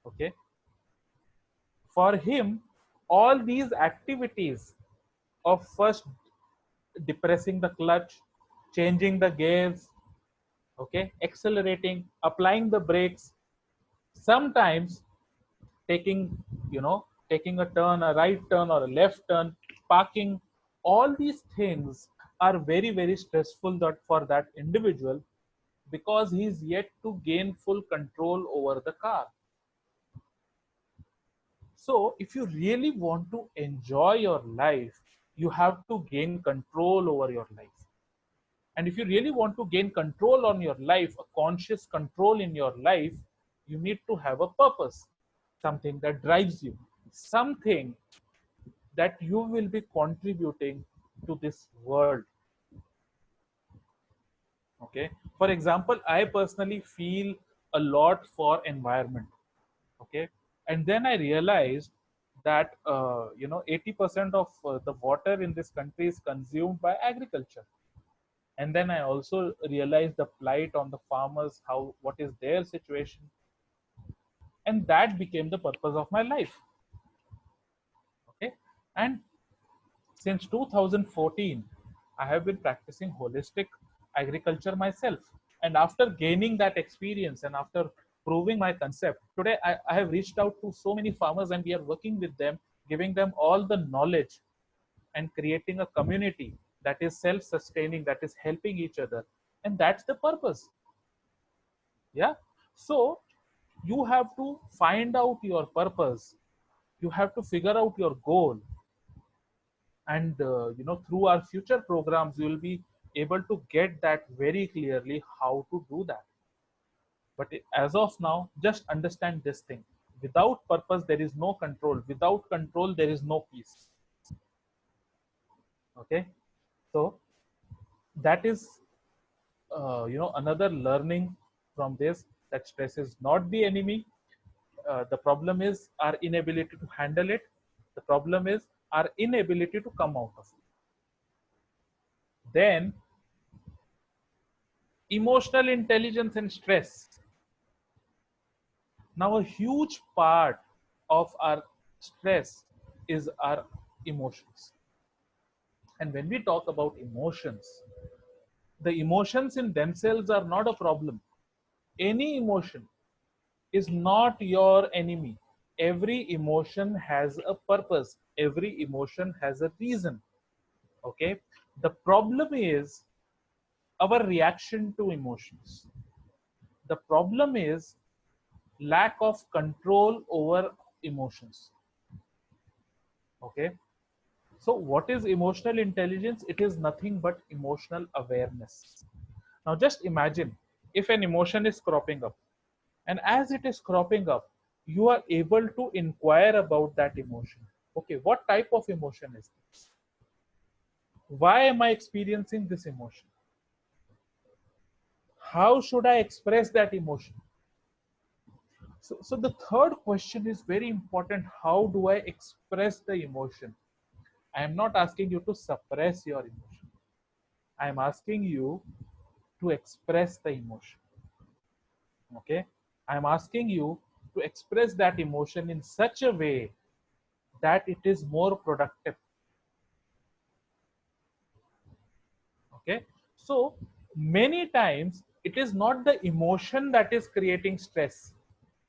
Okay, for him, all these activities of first depressing the clutch, changing the gears, okay, accelerating, applying the brakes, sometimes taking, taking a turn, a right turn or a left turn, parking, all these things are very, very stressful for that individual, because he is yet to gain full control over the car. So, if you really want to enjoy your life, you have to gain control over your life. And if you really want to gain control on your life, a conscious control in your life, you need to have a purpose, something that drives you, something that you will be contributing to this world. Okay. For example, I personally feel a lot for environment. Okay, and then I realized that 80% of the water in this country is consumed by agriculture. And then I also realized the plight on the farmers, how what is their situation, and that became the purpose of my life. Okay, and since 2014, I have been practicing holistic agriculture myself. And after gaining that experience and after proving my concept, today I have reached out to so many farmers and we are working with them, giving them all the knowledge and creating a community that is self sustaining, that is helping each other. And that's the purpose. Yeah. So you have to find out your purpose, you have to figure out your goal, and through our future programs you will be able to get that very clearly how to do that. But as of now, just understand this thing: without purpose there is no control, without control there is no peace. Okay, so that is another learning from this, that stress is not the enemy. The problem is our inability to handle it. The problem is our inability to come out of it. Then emotional intelligence and stress. Now, a huge part of our stress is our emotions. And when we talk about emotions, the emotions in themselves are not a problem. Any emotion is not your enemy. Every emotion has a purpose, every emotion has a reason. Okay? The problem is our reaction to emotions. The problem is lack of control over emotions. Okay, so what is emotional intelligence? It is nothing but emotional awareness. Now just imagine if an emotion is cropping up, and as it is cropping up you are able to inquire about that emotion. Okay, what type of emotion is this? Why am I experiencing this emotion? How should I express that emotion? So the third question is very important: how do I express the emotion? I am not asking you to suppress your emotion. I am asking you to express the emotion. Okay? I am asking you to express that emotion in such a way that it is more productive. Okay? So many times it is not the emotion that is creating stress,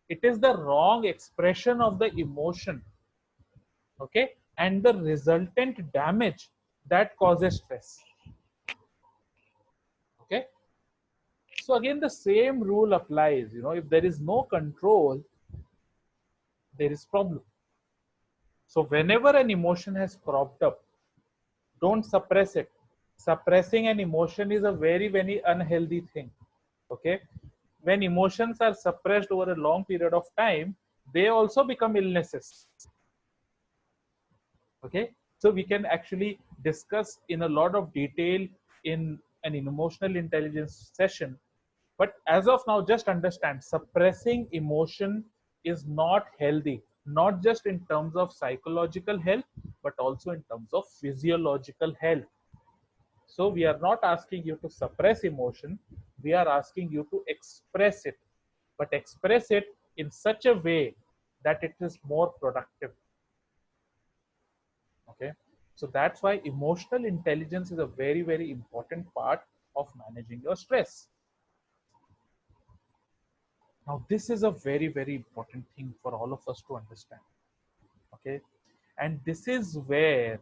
it is the wrong expression of the emotion. Okay? And the resultant damage that causes stress. Okay? So again, the same rule applies. If there is no control, there is problem. So whenever an emotion has cropped up, don't suppress it. Suppressing an emotion is a very, very unhealthy thing. Okay, when emotions are suppressed over a long period of time, they also become illnesses. Okay, so we can actually discuss in a lot of detail in an emotional intelligence session. But as of now, just understand, suppressing emotion is not healthy, not just in terms of psychological health but also in terms of physiological health. So we are not asking you to suppress emotion, we are asking you to express it, but express it in such a way that it is more productive. Okay, so that's why emotional intelligence is a very, very important part of managing your stress. Now this is a very, very important thing for all of us to understand. Okay, and this is where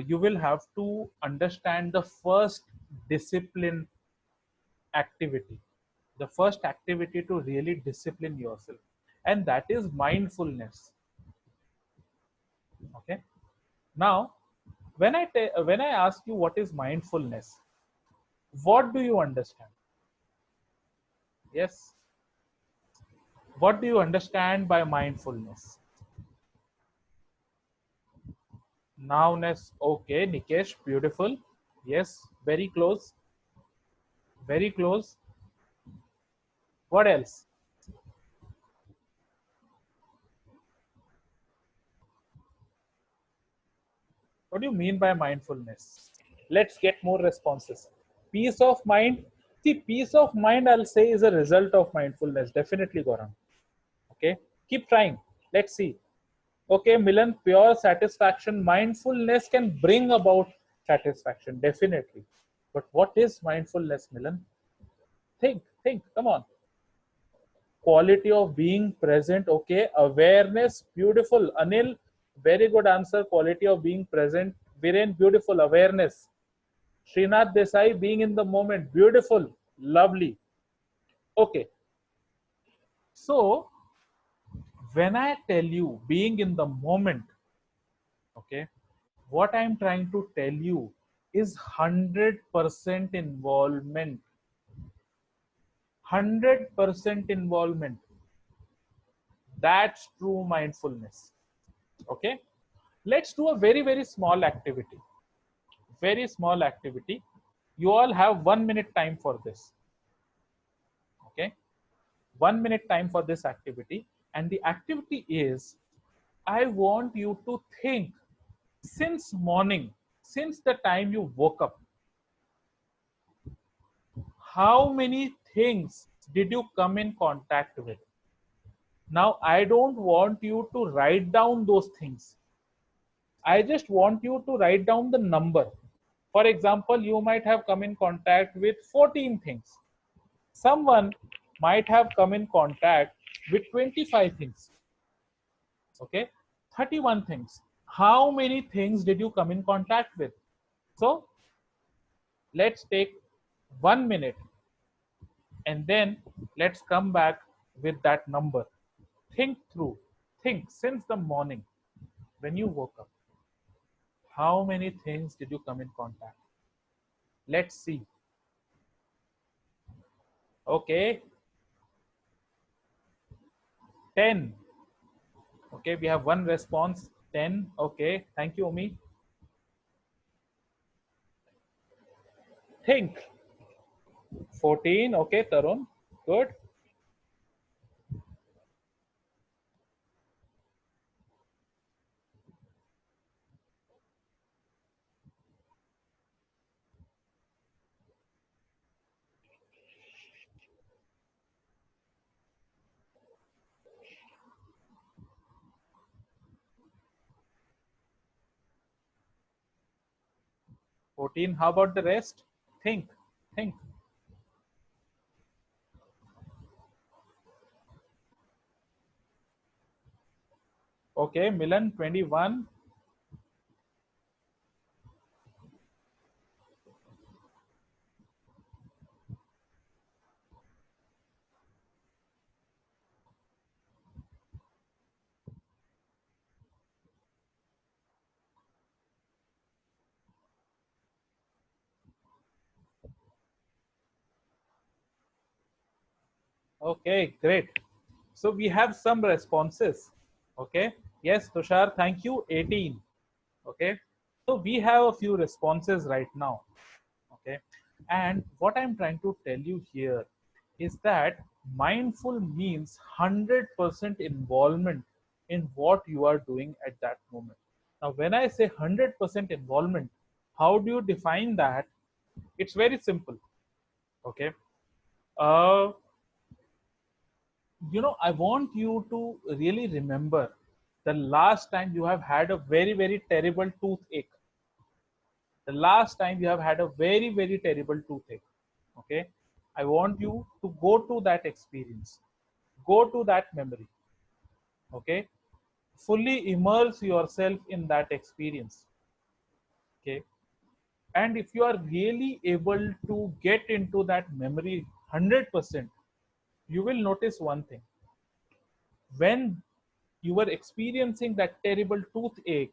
you will have to understand the first discipline activity, the first activity to really discipline yourself, and that is mindfulness. Okay, now when I ask you what is mindfulness, what do you understand? Yes, what do you understand by mindfulness? Nowness. Okay, Nikesh, beautiful. Yes, very close, very close. What else? What do you mean by mindfulness? Let's get more responses. Peace of mind. See, peace of mind, I'll say, is a result of mindfulness. Definitely, Gaurang. Okay, keep trying. Let's see. Okay, Milan, pure satisfaction. Mindfulness can bring about satisfaction, definitely. But what is mindfulness, Milan? Think, come on. Quality of being present. Okay, awareness. Beautiful. Anil, very good answer. Quality of being present. Viren, beautiful. Awareness. Srinath Desai, being in the moment. Beautiful. Lovely. Okay, so when I tell you being in the moment, okay, what I'm trying to tell you is 100% involvement. 100% involvement. That's true mindfulness. Okay, let's do a very, very small activity. Very small activity. You all have 1 minute time for this. Okay, 1 minute time for this activity. And the activity is, I want you to think since morning, since the time you woke up, how many things did you come in contact with? Now, I don't want you to write down those things. I just want you to write down the number. For example, you might have come in contact with 14 things. Someone might have come in contact with 25 things. Okay, 31 things. How many things did you come in contact with? So, let's take 1 minute and then let's come back with that number. Think through, think since the morning when you woke up, how many things did you come in contact? Let's see. Okay, 10. Okay, we have one response. 10. Okay, thank you, Omi. Think. 14. Okay, Tarun. Good. 14. How about the rest? Think. Think. Okay, Milan, 21. Okay, great. So we have some responses. Okay. Yes, Tushar, thank you. 18. Okay. So we have a few responses right now. Okay. And what I'm trying to tell you here is that mindful means 100% involvement in what you are doing at that moment. Now, when I say 100% involvement, how do you define that? It's very simple. Okay. Uh, I want you to really remember the last time you have had a very, very terrible toothache. The last time you have had a very, very terrible toothache. Okay. I want you to go to that experience, go to that memory. Okay. Fully immerse yourself in that experience. Okay. And if you are really able to get into that memory 100%, you will notice one thing. When you were experiencing that terrible toothache,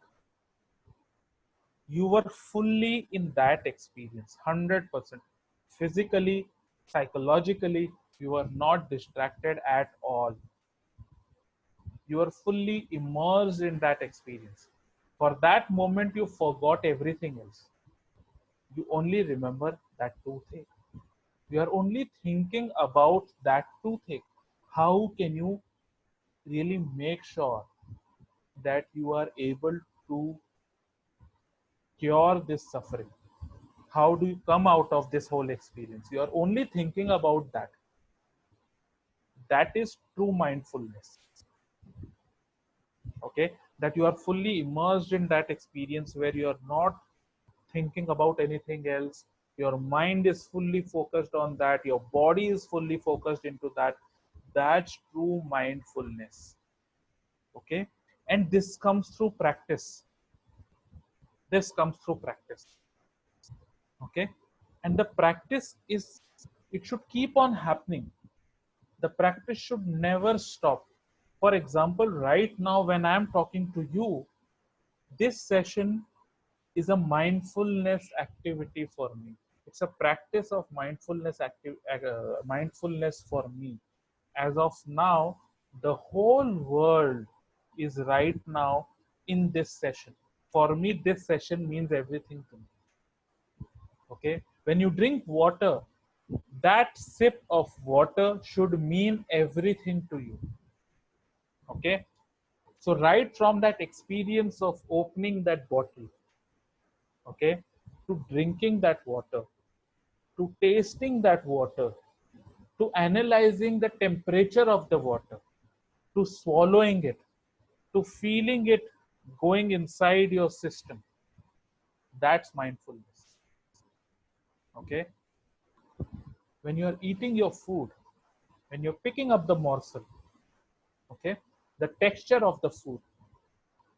you were fully in that experience 100%. Physically, psychologically, you were not distracted at all. You were fully immersed in that experience. For that moment, you forgot everything else. You only remember that toothache. You are only thinking about that toothache. How can you really make sure that you are able to cure this suffering? How do you come out of this whole experience? You are only thinking about that. That is true mindfulness. Okay, that you are fully immersed in that experience where you are not thinking about anything else. Your mind is fully focused on that. Your body is fully focused into that. That's true mindfulness. Okay, and this comes through practice. This comes through practice. Okay, and the practice is, it should keep on happening. The practice should never stop. For example, right now when I am talking to you, this session is a mindfulness activity for me. It's a practice of mindfulness for me. As of now, the whole world is right now in this session. For me, this session means everything to me. Okay, when you drink water, that sip of water should mean everything to you. Okay, so right from that experience of opening that bottle, okay, to drinking that water, to tasting that water, to analyzing the temperature of the water, to swallowing it, to feeling it going inside your system, that's mindfulness. Okay, when you are eating your food, when you're picking up the morsel, okay, the texture of the food,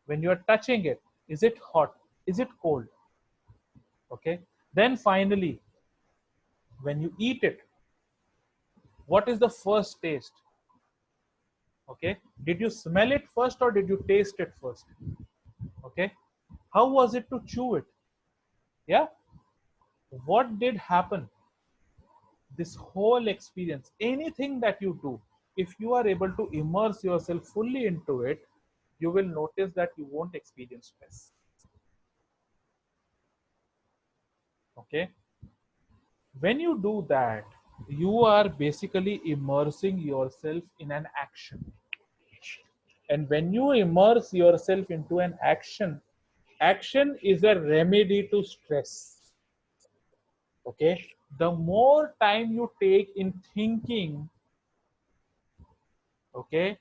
when you are touching it, is it hot, is it cold? Okay, then finally when you eat it, what is the first taste? Okay, did you smell it first or did you taste it first? Okay, how was it to chew it? Yeah, what did happen? This whole experience, anything that you do, if you are able to immerse yourself fully into it, you will notice that you won't experience stress. Okay, when you do that, you are basically immersing yourself in an action. And when you immerse yourself into an action, action is a remedy to stress. Okay, the more time you take in thinking, okay,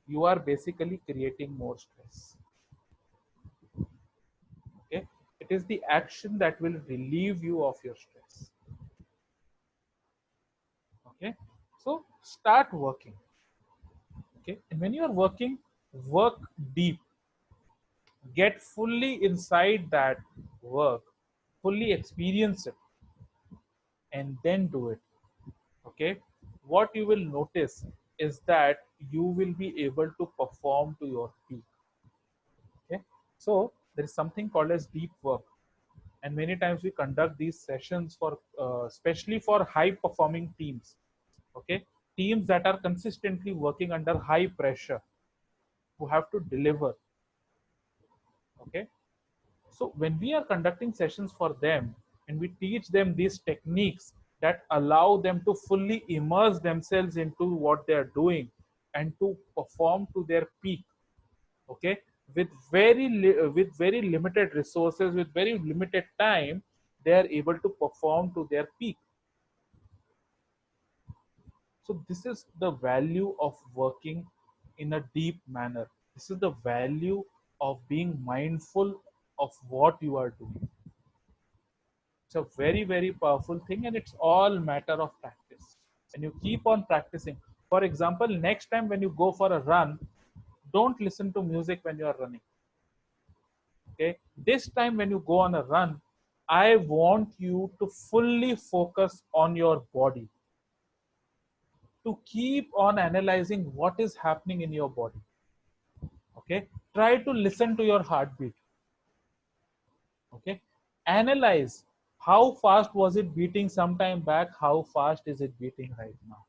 you are basically creating more stress. Okay, it is the action that will relieve you of your stress. Okay, so start working. Okay, and when you are working, work deep, get fully inside that work, fully experience it, and then do it. Okay, what you will notice is that you will be able to perform to your peak. Okay, so there is something called as deep work, and many times we conduct these sessions for especially for high performing teams. Okay, teams that are consistently working under high pressure, who have to deliver. Okay, so when we are conducting sessions for them and we teach them these techniques that allow them to fully immerse themselves into what they are doing and to perform to their peak, okay, with with very limited resources, with very limited time, they are able to perform to their peak. So this is the value of working in a deep manner. This is the value of being mindful of what you are doing. It's a very, very powerful thing, and it's all matter of practice. And you keep on practicing. For example, next time when you go for a run, don't listen to music when you are running. Okay. This time when you go on a run, I want you to fully focus on your body, to keep on analyzing what is happening in your body. Okay. Try to listen to your heartbeat. Okay, analyze how fast was it beating some time back, how fast is it beating right now.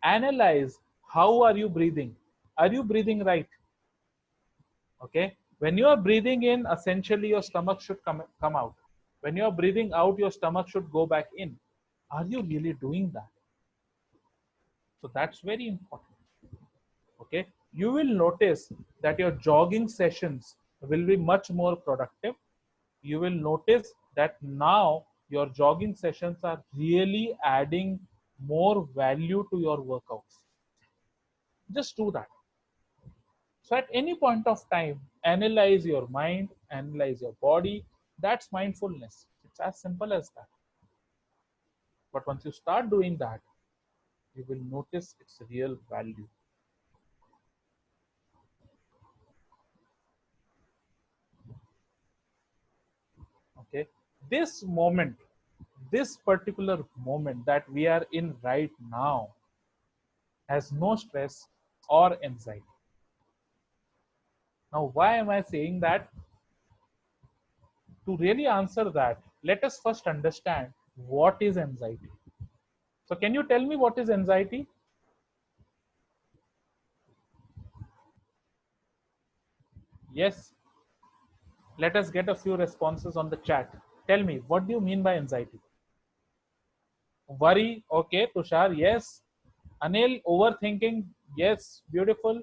Analyze how are you breathing, are you breathing right? Okay, when you are breathing in, essentially your stomach should come out. When you are breathing out, your stomach should go back in. Are you really doing that? So that's very important. Okay, you will notice that your jogging sessions will be much more productive. you will notice that now your jogging sessions are really adding more value to your workouts. Just do that. So at any point of time, analyze your mind, analyze your body. That's mindfulness. It's as simple as that. But once you start doing that, you will notice its real value. Okay. This moment, this particular moment that we are in right now has no stress or anxiety. Now, why am I saying that? To really answer that, let us first understand what is anxiety. So, can you tell me what is anxiety? Yes. Let us get a few responses on the chat. Tell me, what do you mean by anxiety? Worry, okay. Tushar, yes. Anil, overthinking, yes. Beautiful.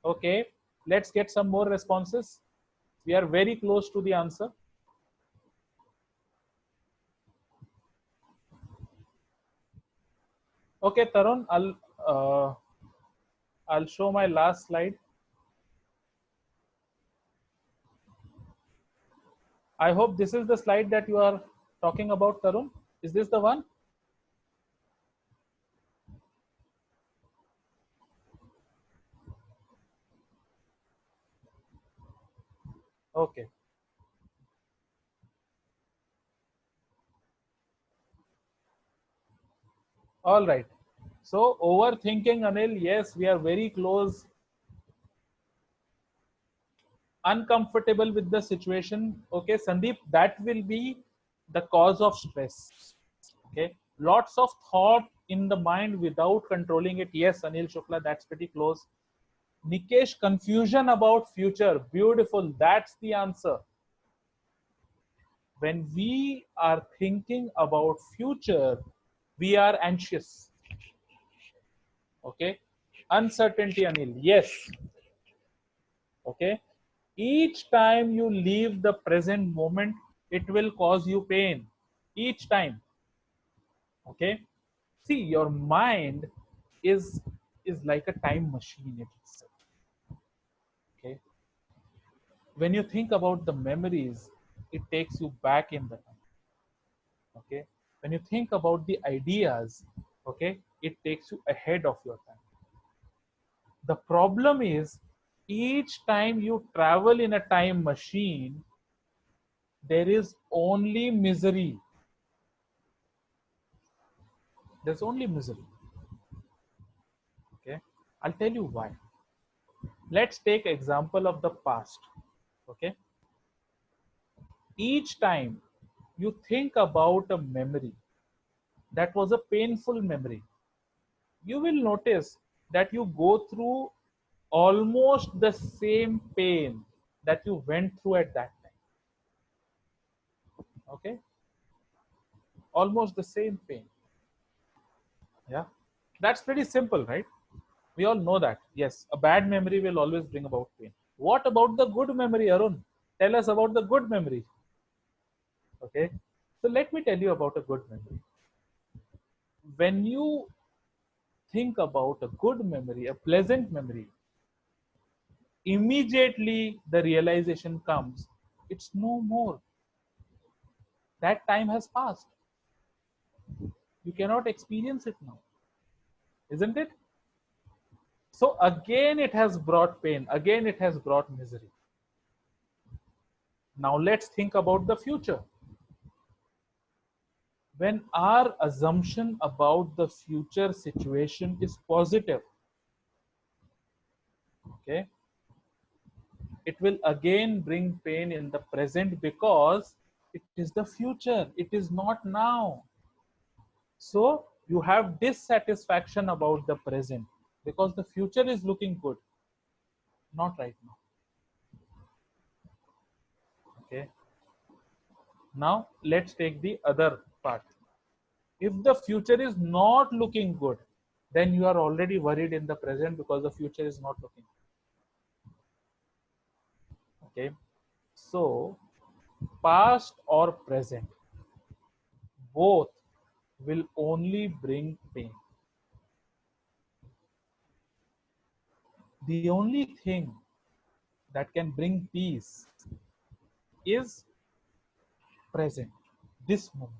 Okay. Let's get some more responses. We are very close to the answer. Okay, Tarun, I'll show my last slide. I hope this is the slide that you are talking about, Tarun. Is this the one? Okay. All right. So overthinking, Anil, yes, we are very close. Uncomfortable with the situation. Okay, Sandeep, that will be the cause of stress. Okay. Lots of thought in the mind without controlling it. Yes, Anil Shukla, that's pretty close. Nikesh, confusion about future. Beautiful. That's the answer. When we are thinking about future, we are anxious. Okay. Uncertainty, Anil. Yes. Okay. Each time you leave the present moment, it will cause you pain. Each time. Okay. See, your mind is like a time machine itself. Okay. When you think about the memories, it takes you back in the time. Okay. When you think about the ideas, okay, it takes you ahead of your time. The problem is, each time you travel in a time machine, there is only misery. There's only misery. Okay. I'll tell you why. Let's take example of the past. Okay. Each time you think about a memory that was a painful memory, you will notice that you go through almost the same pain that you went through at that time. Okay. Almost the same pain. Yeah. That's pretty simple, right? We all know that. Yes, a bad memory will always bring about pain. What about the good memory, Arun? Tell us about the good memory. Okay. So let me tell you about a good memory. When you think about a good memory, a pleasant memory, immediately the realization comes, it's no more. That time has passed. You cannot experience it now. Isn't it? So again, it has brought pain. Again, it has brought misery. Now let's think about the future. When our assumption about the future situation is positive, okay, it will again bring pain in the present because it is the future, it is not now. So you have dissatisfaction about the present because the future is looking good, not right now. Okay. Now let's take the other part. If the future is not looking good, then you are already worried in the present because the future is not looking good. Okay. So past or present, both will only bring pain. The only thing that can bring peace is present, this moment.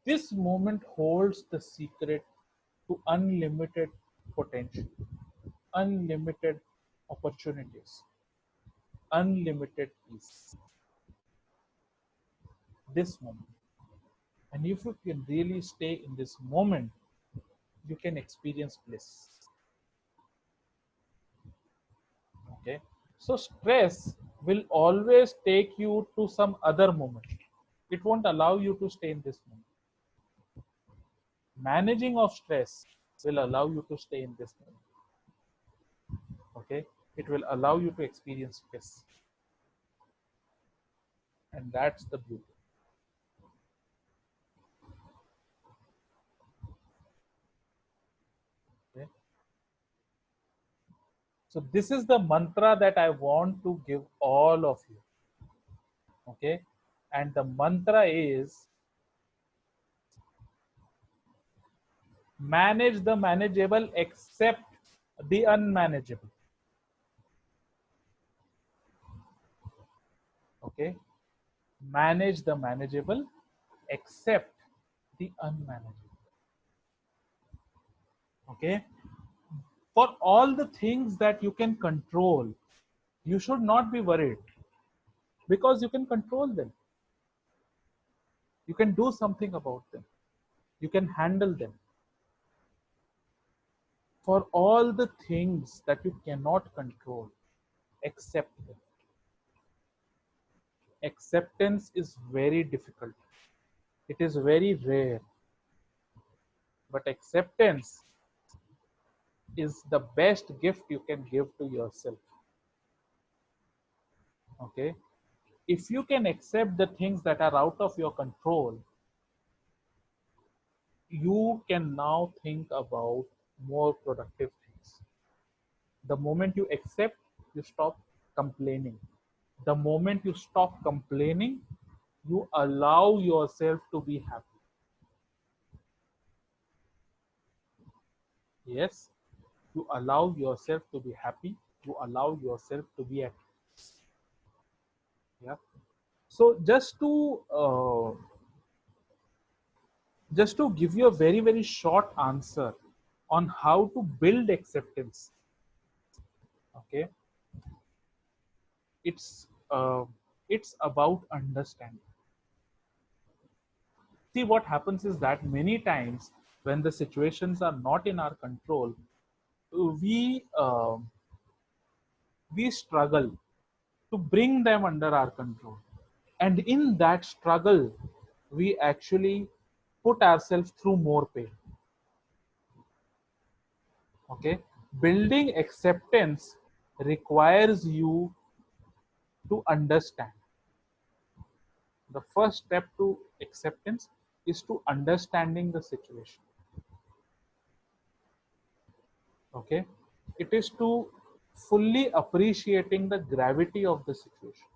This moment holds the secret to unlimited potential, unlimited opportunities, unlimited peace. This moment. And if you can really stay in this moment, you can experience bliss. Okay. So stress will always take you to some other moment. It won't allow you to stay in this moment. Managing of stress will allow you to stay in this moment. Okay. It will allow you to experience bliss. And that's the beauty. Okay. So this is the mantra that I want to give all of you. Okay. And the mantra is manage the manageable, accept the unmanageable. Okay. Manage the manageable, accept the unmanageable. Okay. For all the things that you can control, you should not be worried because you can control them. You can do something about them. You can handle them. For all the things that you cannot control, accept them. Acceptance is very difficult. It is very rare. But acceptance is the best gift you can give to yourself. Okay? If you can accept the things that are out of your control, you can now think about more productive things. The moment you accept, you stop complaining. The moment you stop complaining, you allow yourself to be happy. Yes, you allow yourself to be happy. You allow yourself to be at peace. Yeah. So just to give you a very short answer on how to build acceptance. Okay, it's about understanding. See, what happens is that many times when the situations are not in our control, we we struggle to bring them under our control, and in that struggle we actually put ourselves through more pain. Okay, building acceptance requires you to understand. The first step to acceptance is to understanding the situation. Okay, it is to fully appreciating the gravity of the situation.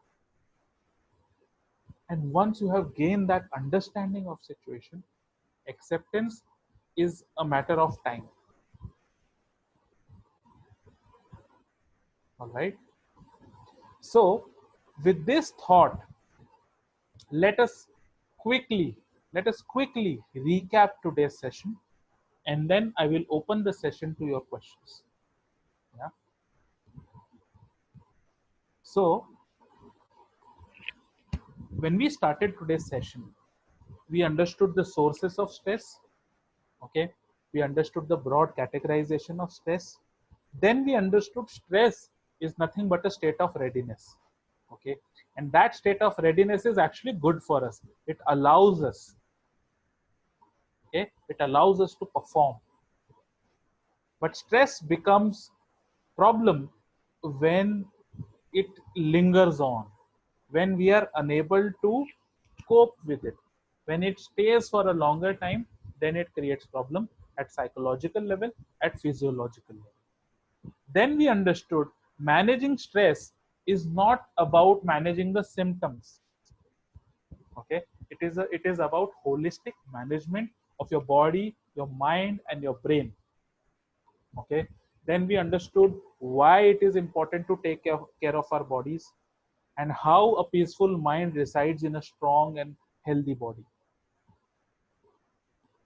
And once you have gained that understanding of situation, acceptance is a matter of time. All right. So with this thought, let us quickly recap today's session, and then I will open the session to your questions. Yeah. So when we started today's session, we understood the sources of stress. Okay, we understood the broad categorization of stress. Then we understood stress is nothing but a state of readiness. Okay, and that state of readiness is actually good for us. It allows us, okay, it allows us to perform. But stress becomes problem when it lingers on, when we are unable to cope with it. When it stays for a longer time, then it creates problem at psychological level, at physiological level. Then we understood managing stress is not about managing the symptoms. Okay, it is about holistic management of your body, your mind, and your brain. Okay, then we understood why it is important to take care of our bodies, and how a peaceful mind resides in a strong and healthy body.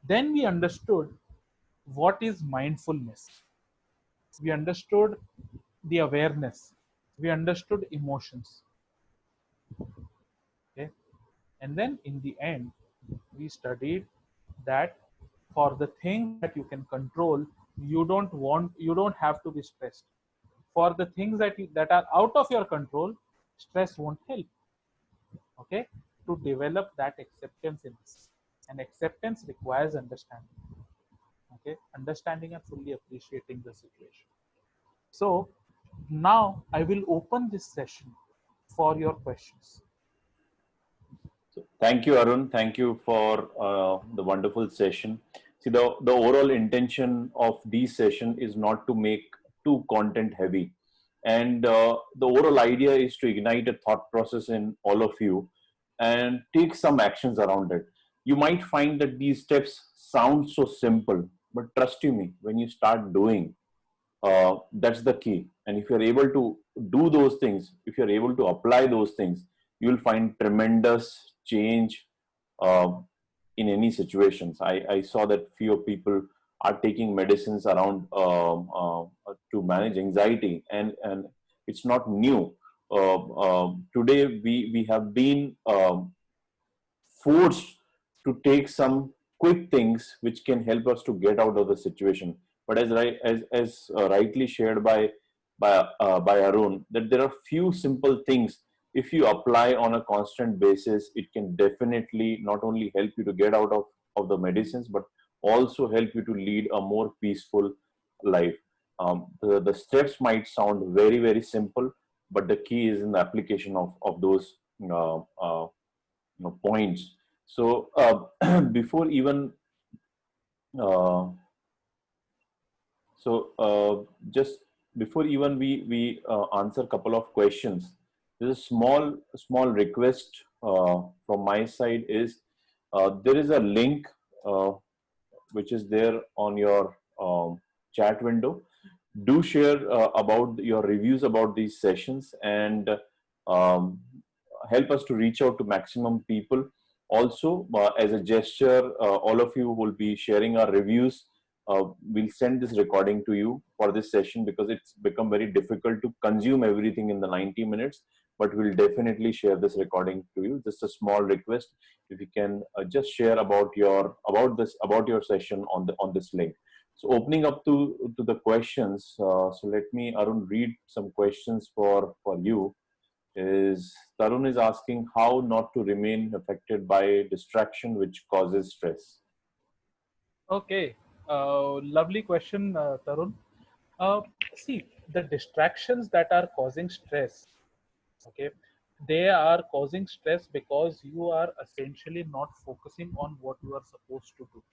Then we understood what is mindfulness. We understood the awareness. We understood emotions. Okay, and then in the end, we studied that for the things that you can control, you don't have to be stressed. For the things that are out of your control, stress won't help. Okay, to develop that acceptance in us, and acceptance requires understanding. Okay, understanding and fully appreciating the situation. So now I will open this session for your questions. So thank you, Arun. Thank you for the wonderful session. See, the overall intention of this session is not to make too content heavy. And the overall idea is to ignite a thought process in all of you and take some actions around it. You might find that these steps sound so simple, but trust you me, when you start doing, that's the key. And if you're able to do those things, if you're able to apply those things, you'll find tremendous change uh, in any situations. I saw that few people are taking medicines around to manage anxiety, and it's not new. Today we have been forced to take some quick things which can help us to get out of the situation. But as rightly shared by Arun, that there are few simple things. If you apply on a constant basis, it can definitely not only help you to get out of the medicines, but also help you to lead a more peaceful life. The steps might sound very, very simple, but the key is in the application of those points. So before even uh, just before even we answer a couple of questions, there's a small request from my side is there is a link uh, which is there on your chat window. Do share about your reviews about these sessions, and um, help us to reach out to maximum people. Also, as a gesture, all of you will be sharing our reviews. We'll send this recording to you for this session, because it's become very difficult to consume everything in the 90 minutes. But we'll definitely share this recording to you. Just a small request, if you can just share about your session on this link. So opening up to the questions. So let me, Arun, read some questions for you. Is Tarun is asking how not to remain affected by distraction which causes stress. Okay, lovely question, Tarun. Uh, See, the distractions that are causing stress, okay, they are causing stress because you are essentially not focusing on what you are supposed to do.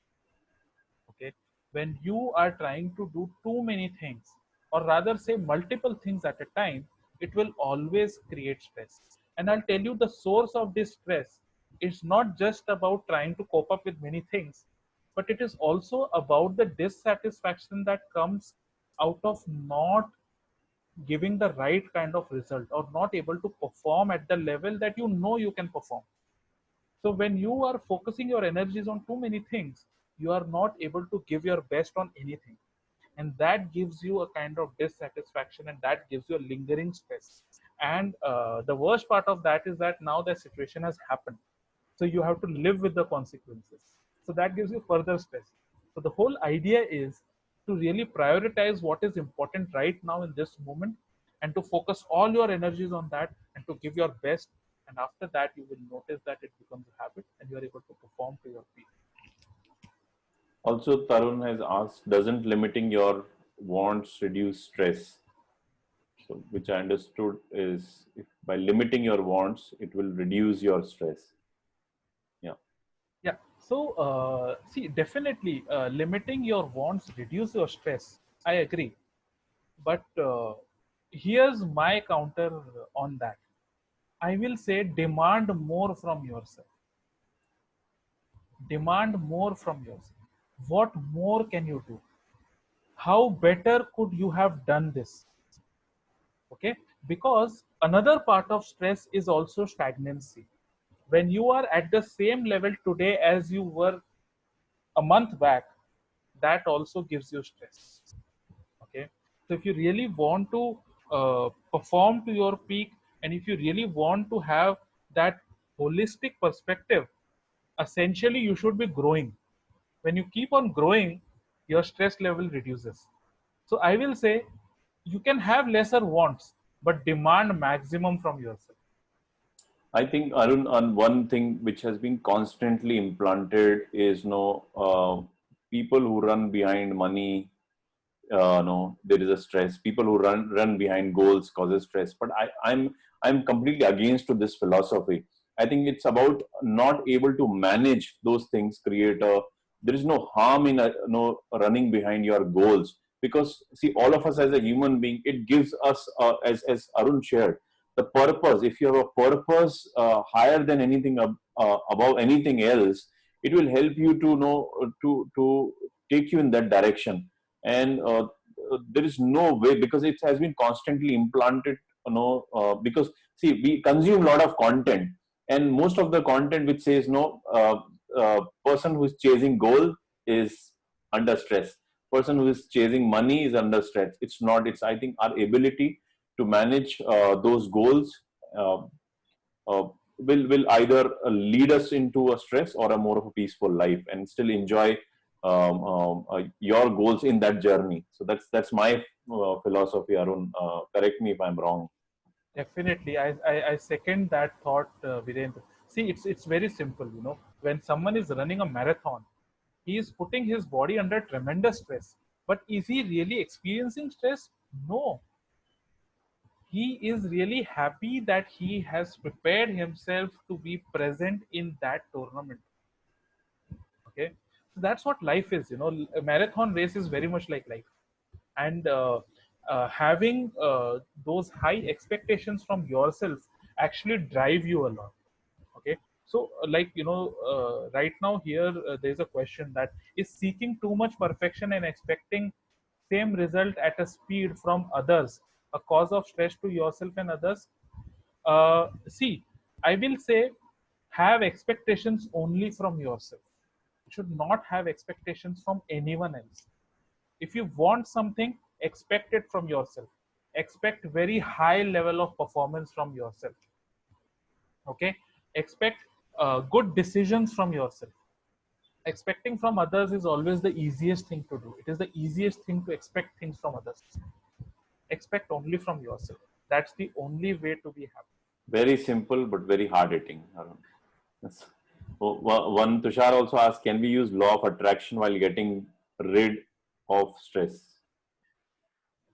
Okay, when you are trying to do too many things, or rather say multiple things at a time, it will always create stress. And I'll tell you, the source of this stress is not just about trying to cope up with many things, but it is also about the dissatisfaction that comes out of not giving the right kind of result, or not able to perform at the level that you know you can perform. So when you are focusing your energies on too many things, you are not able to give your best on anything. And that gives you a kind of dissatisfaction, and that gives you a lingering stress. And the worst part of that is that now the situation has happened. So you have to live with the consequences. So that gives you further stress. So the whole idea is to really prioritize what is important right now in this moment, and to focus all your energies on that, and to give your best. And after that, you will notice that it becomes a habit, and you are able to perform to your peak. Also, Tarun has asked, doesn't limiting your wants reduce stress? So, which I understood is, if by limiting your wants, it will reduce your stress. Yeah. Yeah. So, see, definitely limiting your wants reduce your stress. I agree. But here's my counter on that. I will say demand more from yourself. Demand more from yourself. What more can you do? How better could you have done this? Okay, because another part of stress is also stagnancy. When you are at the same level today as you were a month back, that also gives you stress. Okay, so if you really want to perform to your peak, and if you really want to have that holistic perspective, essentially you should be growing. When you keep on growing, your stress level reduces. So I will say you can have lesser wants but demand maximum from yourself. I think Arun, on one thing which has been constantly implanted is no people who run behind money. No, there is a stress. People who run behind goals causes stress. But I'm completely against to this philosophy. I think it's about not able to manage those things. Create a There is no harm in no running behind your goals, because see, all of us as a human being, it gives us as Arun shared, the purpose. If you have a purpose higher than anything above anything else, it will help you to know to take you in that direction. And there is no way, because it has been constantly implanted, because see, we consume a lot of content, and most of the content which says no, person who is chasing goal is under stress, person who is chasing money is under stress. It's not. It's, I think, our ability to manage those goals uh, uh, will either lead us into a stress or a more of a peaceful life, and still enjoy your goals in that journey. So that's my philosophy, Arun. Correct me if I'm wrong. Definitely, I second that thought, Virendra. See, it's very simple. When someone is running a marathon, he is putting his body under tremendous stress. But is he really experiencing stress? No. He is really happy that he has prepared himself to be present in that tournament. Okay, so that's what life is. A marathon race is very much like life, and having those high expectations from yourself actually drive you a lot. Okay, so right now here there's a question that is seeking too much perfection and expecting same result at a speed from others a cause of stress to yourself and others. See, I will say have expectations only from yourself. You should not have expectations from anyone else. If you want something, expect it from yourself. Expect very high level of performance from yourself. Okay, expect good decisions from yourself. Expecting from others is always the easiest thing to do. It is the easiest thing to expect things from others. Expect only from yourself. That's the only way to be happy. Very simple but very hard hitting, Arun. Yes. One Tushar also asked, can we use law of attraction while getting rid of stress?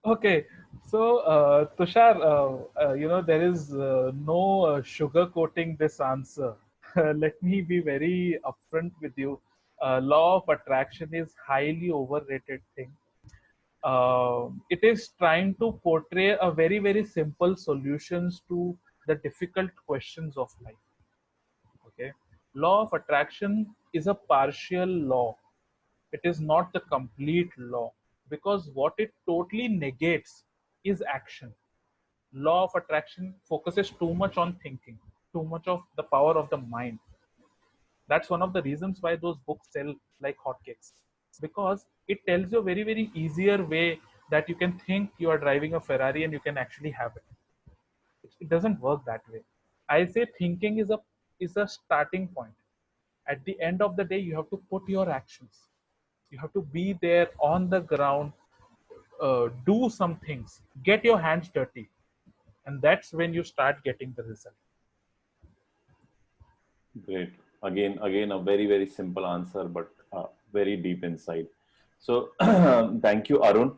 Okay, so Tushar, there is no sugar coating this answer. Let me be very upfront with you. Law of attraction is highly overrated thing. It is trying to portray a very very simple solutions to the difficult questions of life. Okay, law of attraction is a partial law. It is not the complete law, because what it totally negates is action. Law of attraction focuses too much on thinking, too much of the power of the mind. That's one of the reasons why those books sell like hotcakes, because it tells you a very very easier way that you can think you are driving a Ferrari and you can actually have it. It doesn't work that way. I say thinking is a starting point. At the end of the day, you have to put your actions. You have to be there on the ground, do some things, get your hands dirty, and that's when you start getting the result. Great. Again, a very, very simple answer, but very deep insight. So, thank you, Arun.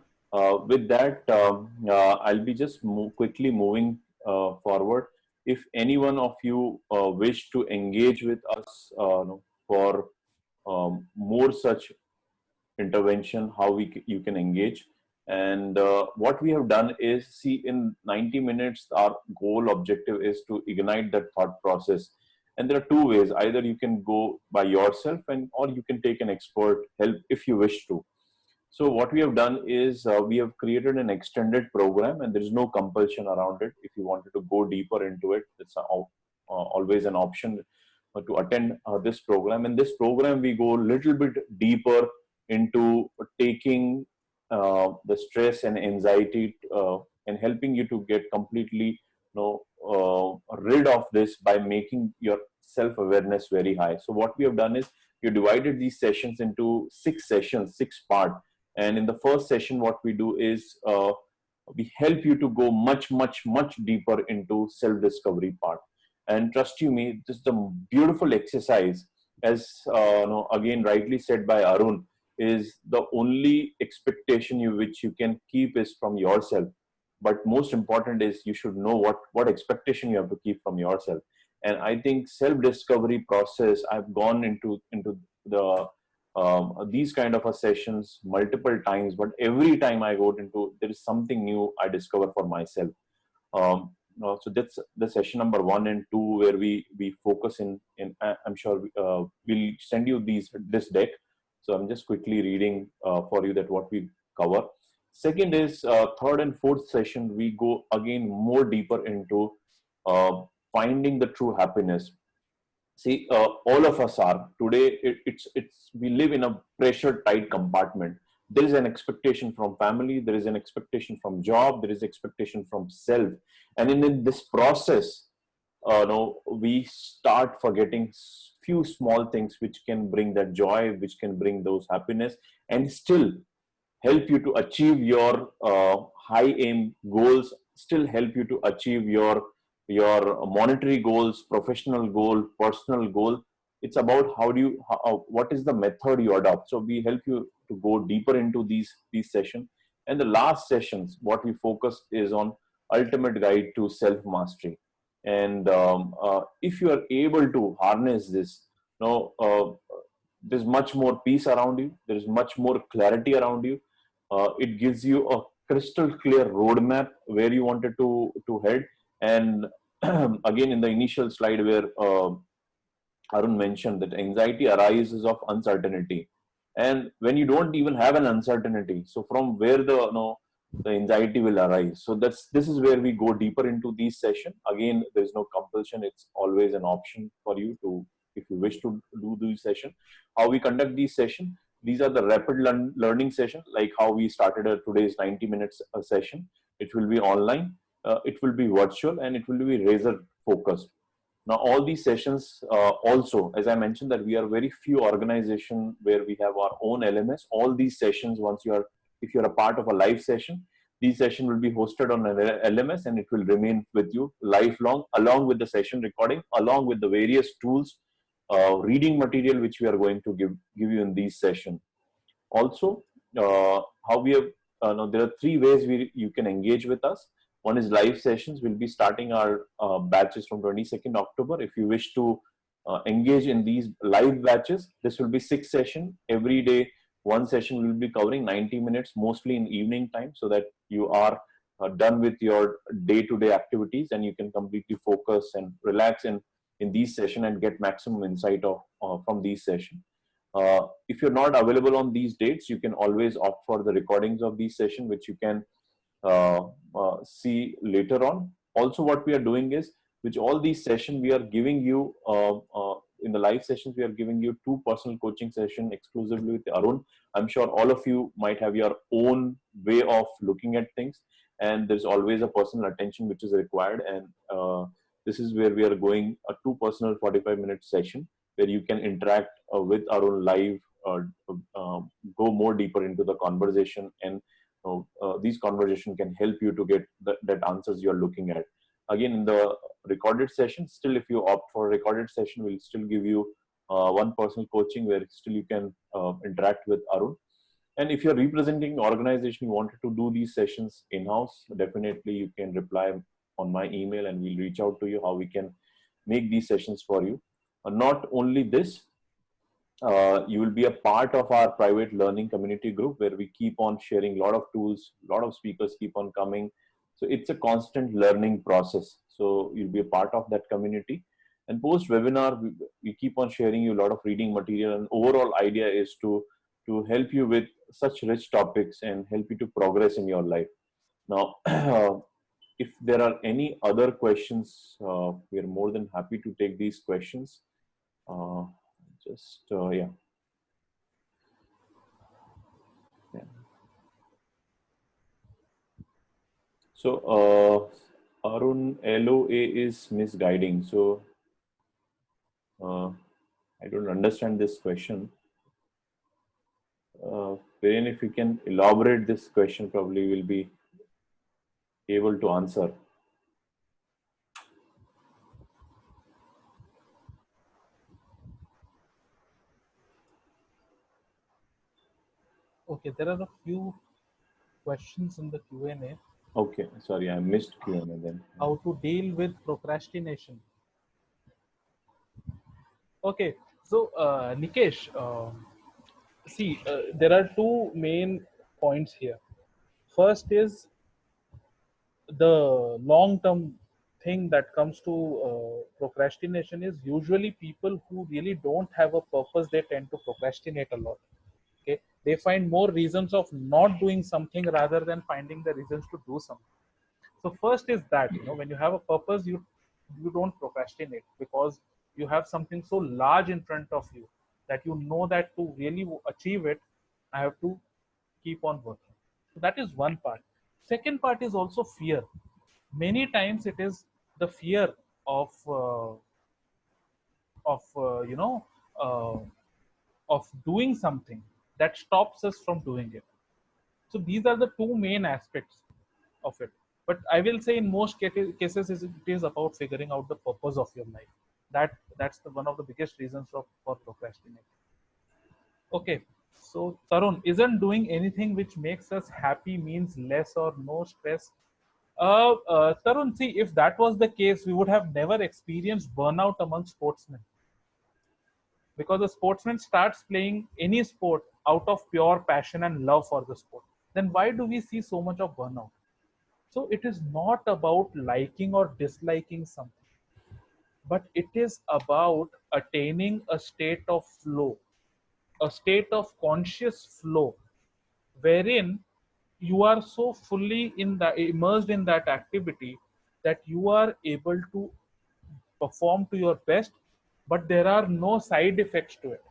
With that, I'll be just quickly moving forward. If any one of you wish to engage with us for more such intervention, how you can engage, And what we have done is, see, in 90 minutes, our goal objective is to ignite that thought process. And there are two ways: either you can go by yourself, and or you can take an expert help if you wish to. So what we have done is we have created an extended program, and there is no compulsion around it. If you wanted to go deeper into it, it's always an option to attend this program. In this program, we go a little bit deeper into taking the stress and anxiety and helping you to get completely, rid of this by making your self-awareness very high. So what we have done is we divided these sessions into 6 sessions, 6 part. And in the first session, what we do is we help you to go much, much, much deeper into self-discovery part. And trust you me, this is the beautiful exercise, as again rightly said by Arun, is the only expectation which you can keep is from yourself. But most important is you should know what expectation you have to keep from yourself. And I think self-discovery process, I've gone into the these kind of a sessions multiple times, but every time I go into, there is something new I discover for myself. So that's the session number 1 and 2, where we focus in I'm sure we'll send you this deck. So I'm just quickly reading for you that what we cover. Second is third and fourth session, we go again more deeper into finding the true happiness. See, all of us are today. It's we live in a pressure tight compartment. There is an expectation from family. There is an expectation from job. There is expectation from self, and in this process, no, we start forgetting few small things which can bring that joy, which can bring those happiness, and still help you to achieve your high aim goals, still help you to achieve your monetary goals, professional goal, personal goal. It's about what is the method you adopt. So we help you to go deeper into these sessions. And the last sessions, what we focus is on ultimate guide to self mastery. And if you are able to harness this, there's much more peace around you. There is much more clarity around you. It gives you a crystal clear roadmap where you wanted to head. And again, in the initial slide where Arun mentioned that anxiety arises of uncertainty, and when you don't even have an uncertainty, so from where the anxiety will arise. So this is where we go deeper into these session. Again, there is no compulsion; it's always an option for you to, if you wish to do these session. How we conduct these session? These are the rapid learning session, like how we started today's 90 minutes session. It will be online, it will be virtual, and it will be razor focused. Now, all these sessions also, as I mentioned, that we are very few organization where we have our own LMS. All these sessions, if you're a part of a live session, these session will be hosted on an LMS, and it will remain with you lifelong, along with the session recording, along with the various tools, reading material which we are going to give you in these sessions. Also, how we have, there are 3 ways you can engage with us. One is live sessions. We'll be starting our batches from 22nd October. If you wish to engage in these live batches, this will be 6 sessions. Every day, one session will be covering 90 minutes, mostly in evening time, so that you are done with your day-to-day activities and you can completely focus and relax in these sessions and get maximum insight from these sessions. If you're not available on these dates, you can always opt for the recordings of these sessions, which you can see later on. Also, what we are doing is, which all these sessions we are giving you in the live sessions, we are giving you 2 personal coaching sessions exclusively with Arun. I'm sure all of you might have your own way of looking at things, and there's always a personal attention which is required. And this is where we are going a 2 personal 45-minute session where you can interact with Arun live, go more deeper into the conversation, and these conversations can help you to get that answers you're looking at. Again, in the recorded session, still if you opt for a recorded session, we'll still give you 1 personal coaching where still you can interact with Arun. And if you're representing an organization, you wanted to do these sessions in-house, definitely you can reply on my email and we'll reach out to you how we can make these sessions for you. Not only this, you will be a part of our private learning community group where we keep on sharing a lot of tools, a lot of speakers keep on coming. So it's a constant learning process. So you'll be a part of that community. And post webinar, we keep on sharing you a lot of reading material. And overall idea is to help you with such rich topics and help you to progress in your life. Now, if there are any other questions, we are more than happy to take these questions. Uh, yeah. Yeah. So Arun, LOA is misguiding. So I don't understand this question. Wherein if you can elaborate this question, probably will be able to answer. Okay, there are a few questions in the Q&A. Okay, sorry, I missed Q&A then. How to deal with procrastination. Okay, so Nikesh, see, there are two main points here. First is the long-term thing that comes to procrastination is usually people who really don't have a purpose, they tend to procrastinate a lot. Okay, they find more reasons of not doing something rather than finding the reasons to do something. So first is that, when you have a purpose, you don't procrastinate because you have something so large in front of you that you know that to really achieve it, I have to keep on working. So that is one part. Second part is also fear. Many times it is the fear of uh, of uh, of doing something that stops us from doing it. So these are the two main aspects of it. But I will say in most cases it is about figuring out the purpose of your life. That's one of the biggest reasons for procrastinating. Okay. So Tarun, isn't doing anything which makes us happy means less or no stress? Tarun, see, if that was the case, we would have never experienced burnout among sportsmen. Because a sportsman starts playing any sport out of pure passion and love for the sport, then why do we see so much of burnout? So it is not about liking or disliking something, but it is about attaining a state of flow, a state of conscious flow, wherein you are so fully immersed in that activity that you are able to perform to your best, but there are no side effects to it.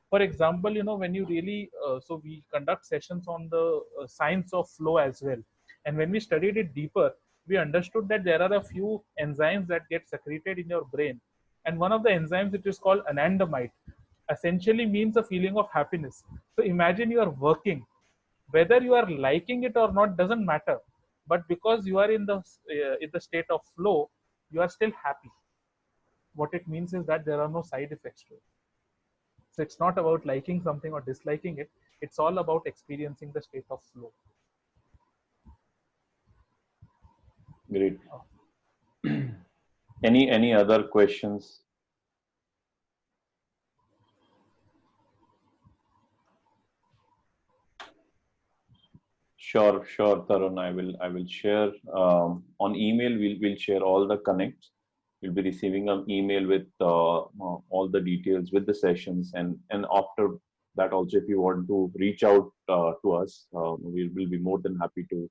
For example, when you really so we conduct sessions on the science of flow as well, and when we studied it deeper, we understood that there are a few enzymes that get secreted in your brain, and one of the enzymes, it is called anandamide, essentially means a feeling of happiness. So imagine you are working, whether you are liking it or not doesn't matter, but because you are in the state of flow, you are still happy. What it means is that there are no side effects to it. So it's not about liking something or disliking it. It's all about experiencing the state of flow. Great. Any other questions? Sure, Tarun. I will share on email. We'll share all the connects. You'll be receiving an email with all the details with the sessions, and after that also, if you want to reach out to us, we will be more than happy to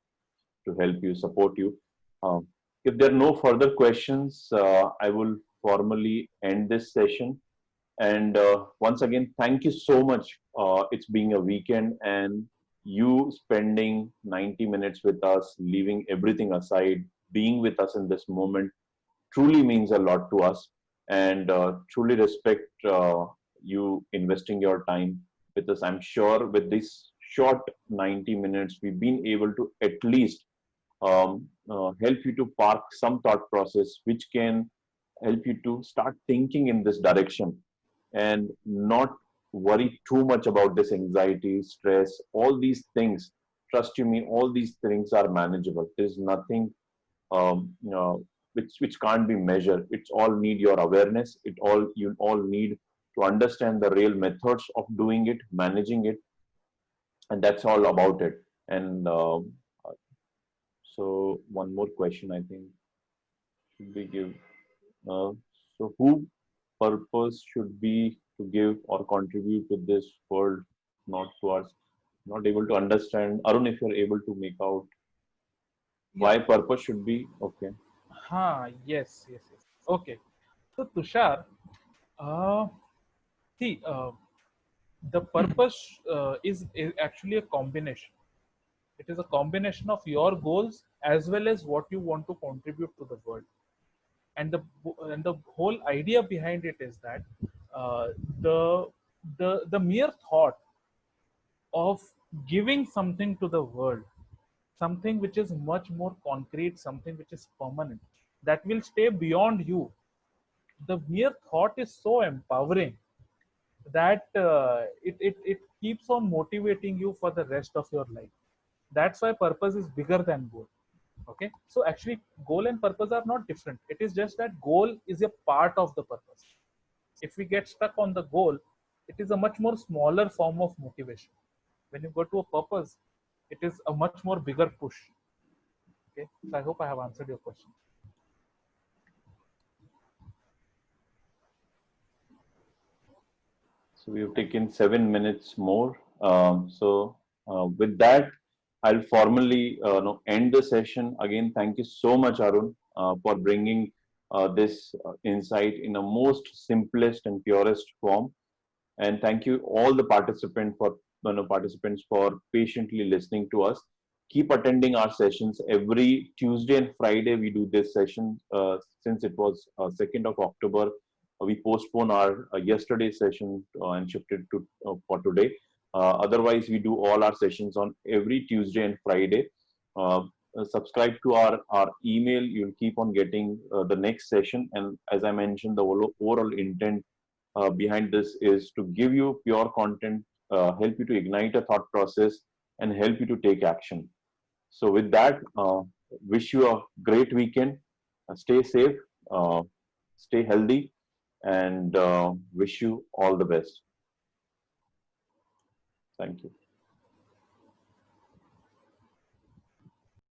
help you, support you. Um, if there are no further questions, I will formally end this session. And once again, thank you so much. It's being a weekend, and you spending 90 minutes with us, leaving everything aside, being with us in this moment truly means a lot to us, and truly respect you investing your time with us. I'm sure with this short 90 minutes, we've been able to at least help you to park some thought process which can help you to start thinking in this direction and not worry too much about this anxiety, stress, all these things. Trust you me, all these things are manageable. There's nothing you know, which can't be measured. It's all need your awareness. It all you all need to understand the real methods of doing it, managing it, and that's all about it. And so one more question, I think, should we give? Uh, so who purpose should be to give or contribute to this world, not to us? Not able to understand. Arun, if you're able to make out Yeah. why purpose should be okay. Yes, yes, yes. Okay. So Tushar, uh, see, the purpose is actually a combination. It is a combination of your goals as well as what you want to contribute to the world. And the whole idea behind it is that uh, the the mere thought of giving something to the world, something which is much more concrete, something which is permanent, that will stay beyond you. The mere thought is so empowering that it keeps on motivating you for the rest of your life. That's why purpose is bigger than goal. Okay, so actually goal and purpose are not different. It is just that goal is a part of the purpose. If we get stuck on the goal, it is a much more smaller form of motivation. When you go to a purpose, it is a much more bigger push. Okay, so I hope I have answered your question. So we've taken 7 minutes more. With that, I'll formally end the session. Again, thank you so much, Arun, for bringing this insight in a most simplest and purest form. And thank you all the participants for patiently listening to us. Keep attending our sessions every Tuesday and Friday. We do this session since it was 2nd of October. We postponed our yesterday session and shifted to for today. Otherwise, we do all our sessions on every Tuesday and Friday. Uh, Subscribe to our email. You'll keep on getting the next session. And as I mentioned, the overall intent behind this is to give you pure content, help you to ignite a thought process, and help you to take action. So, with that, wish you a great weekend. Stay safe, uh, stay healthy, and wish you all the best. Thank you.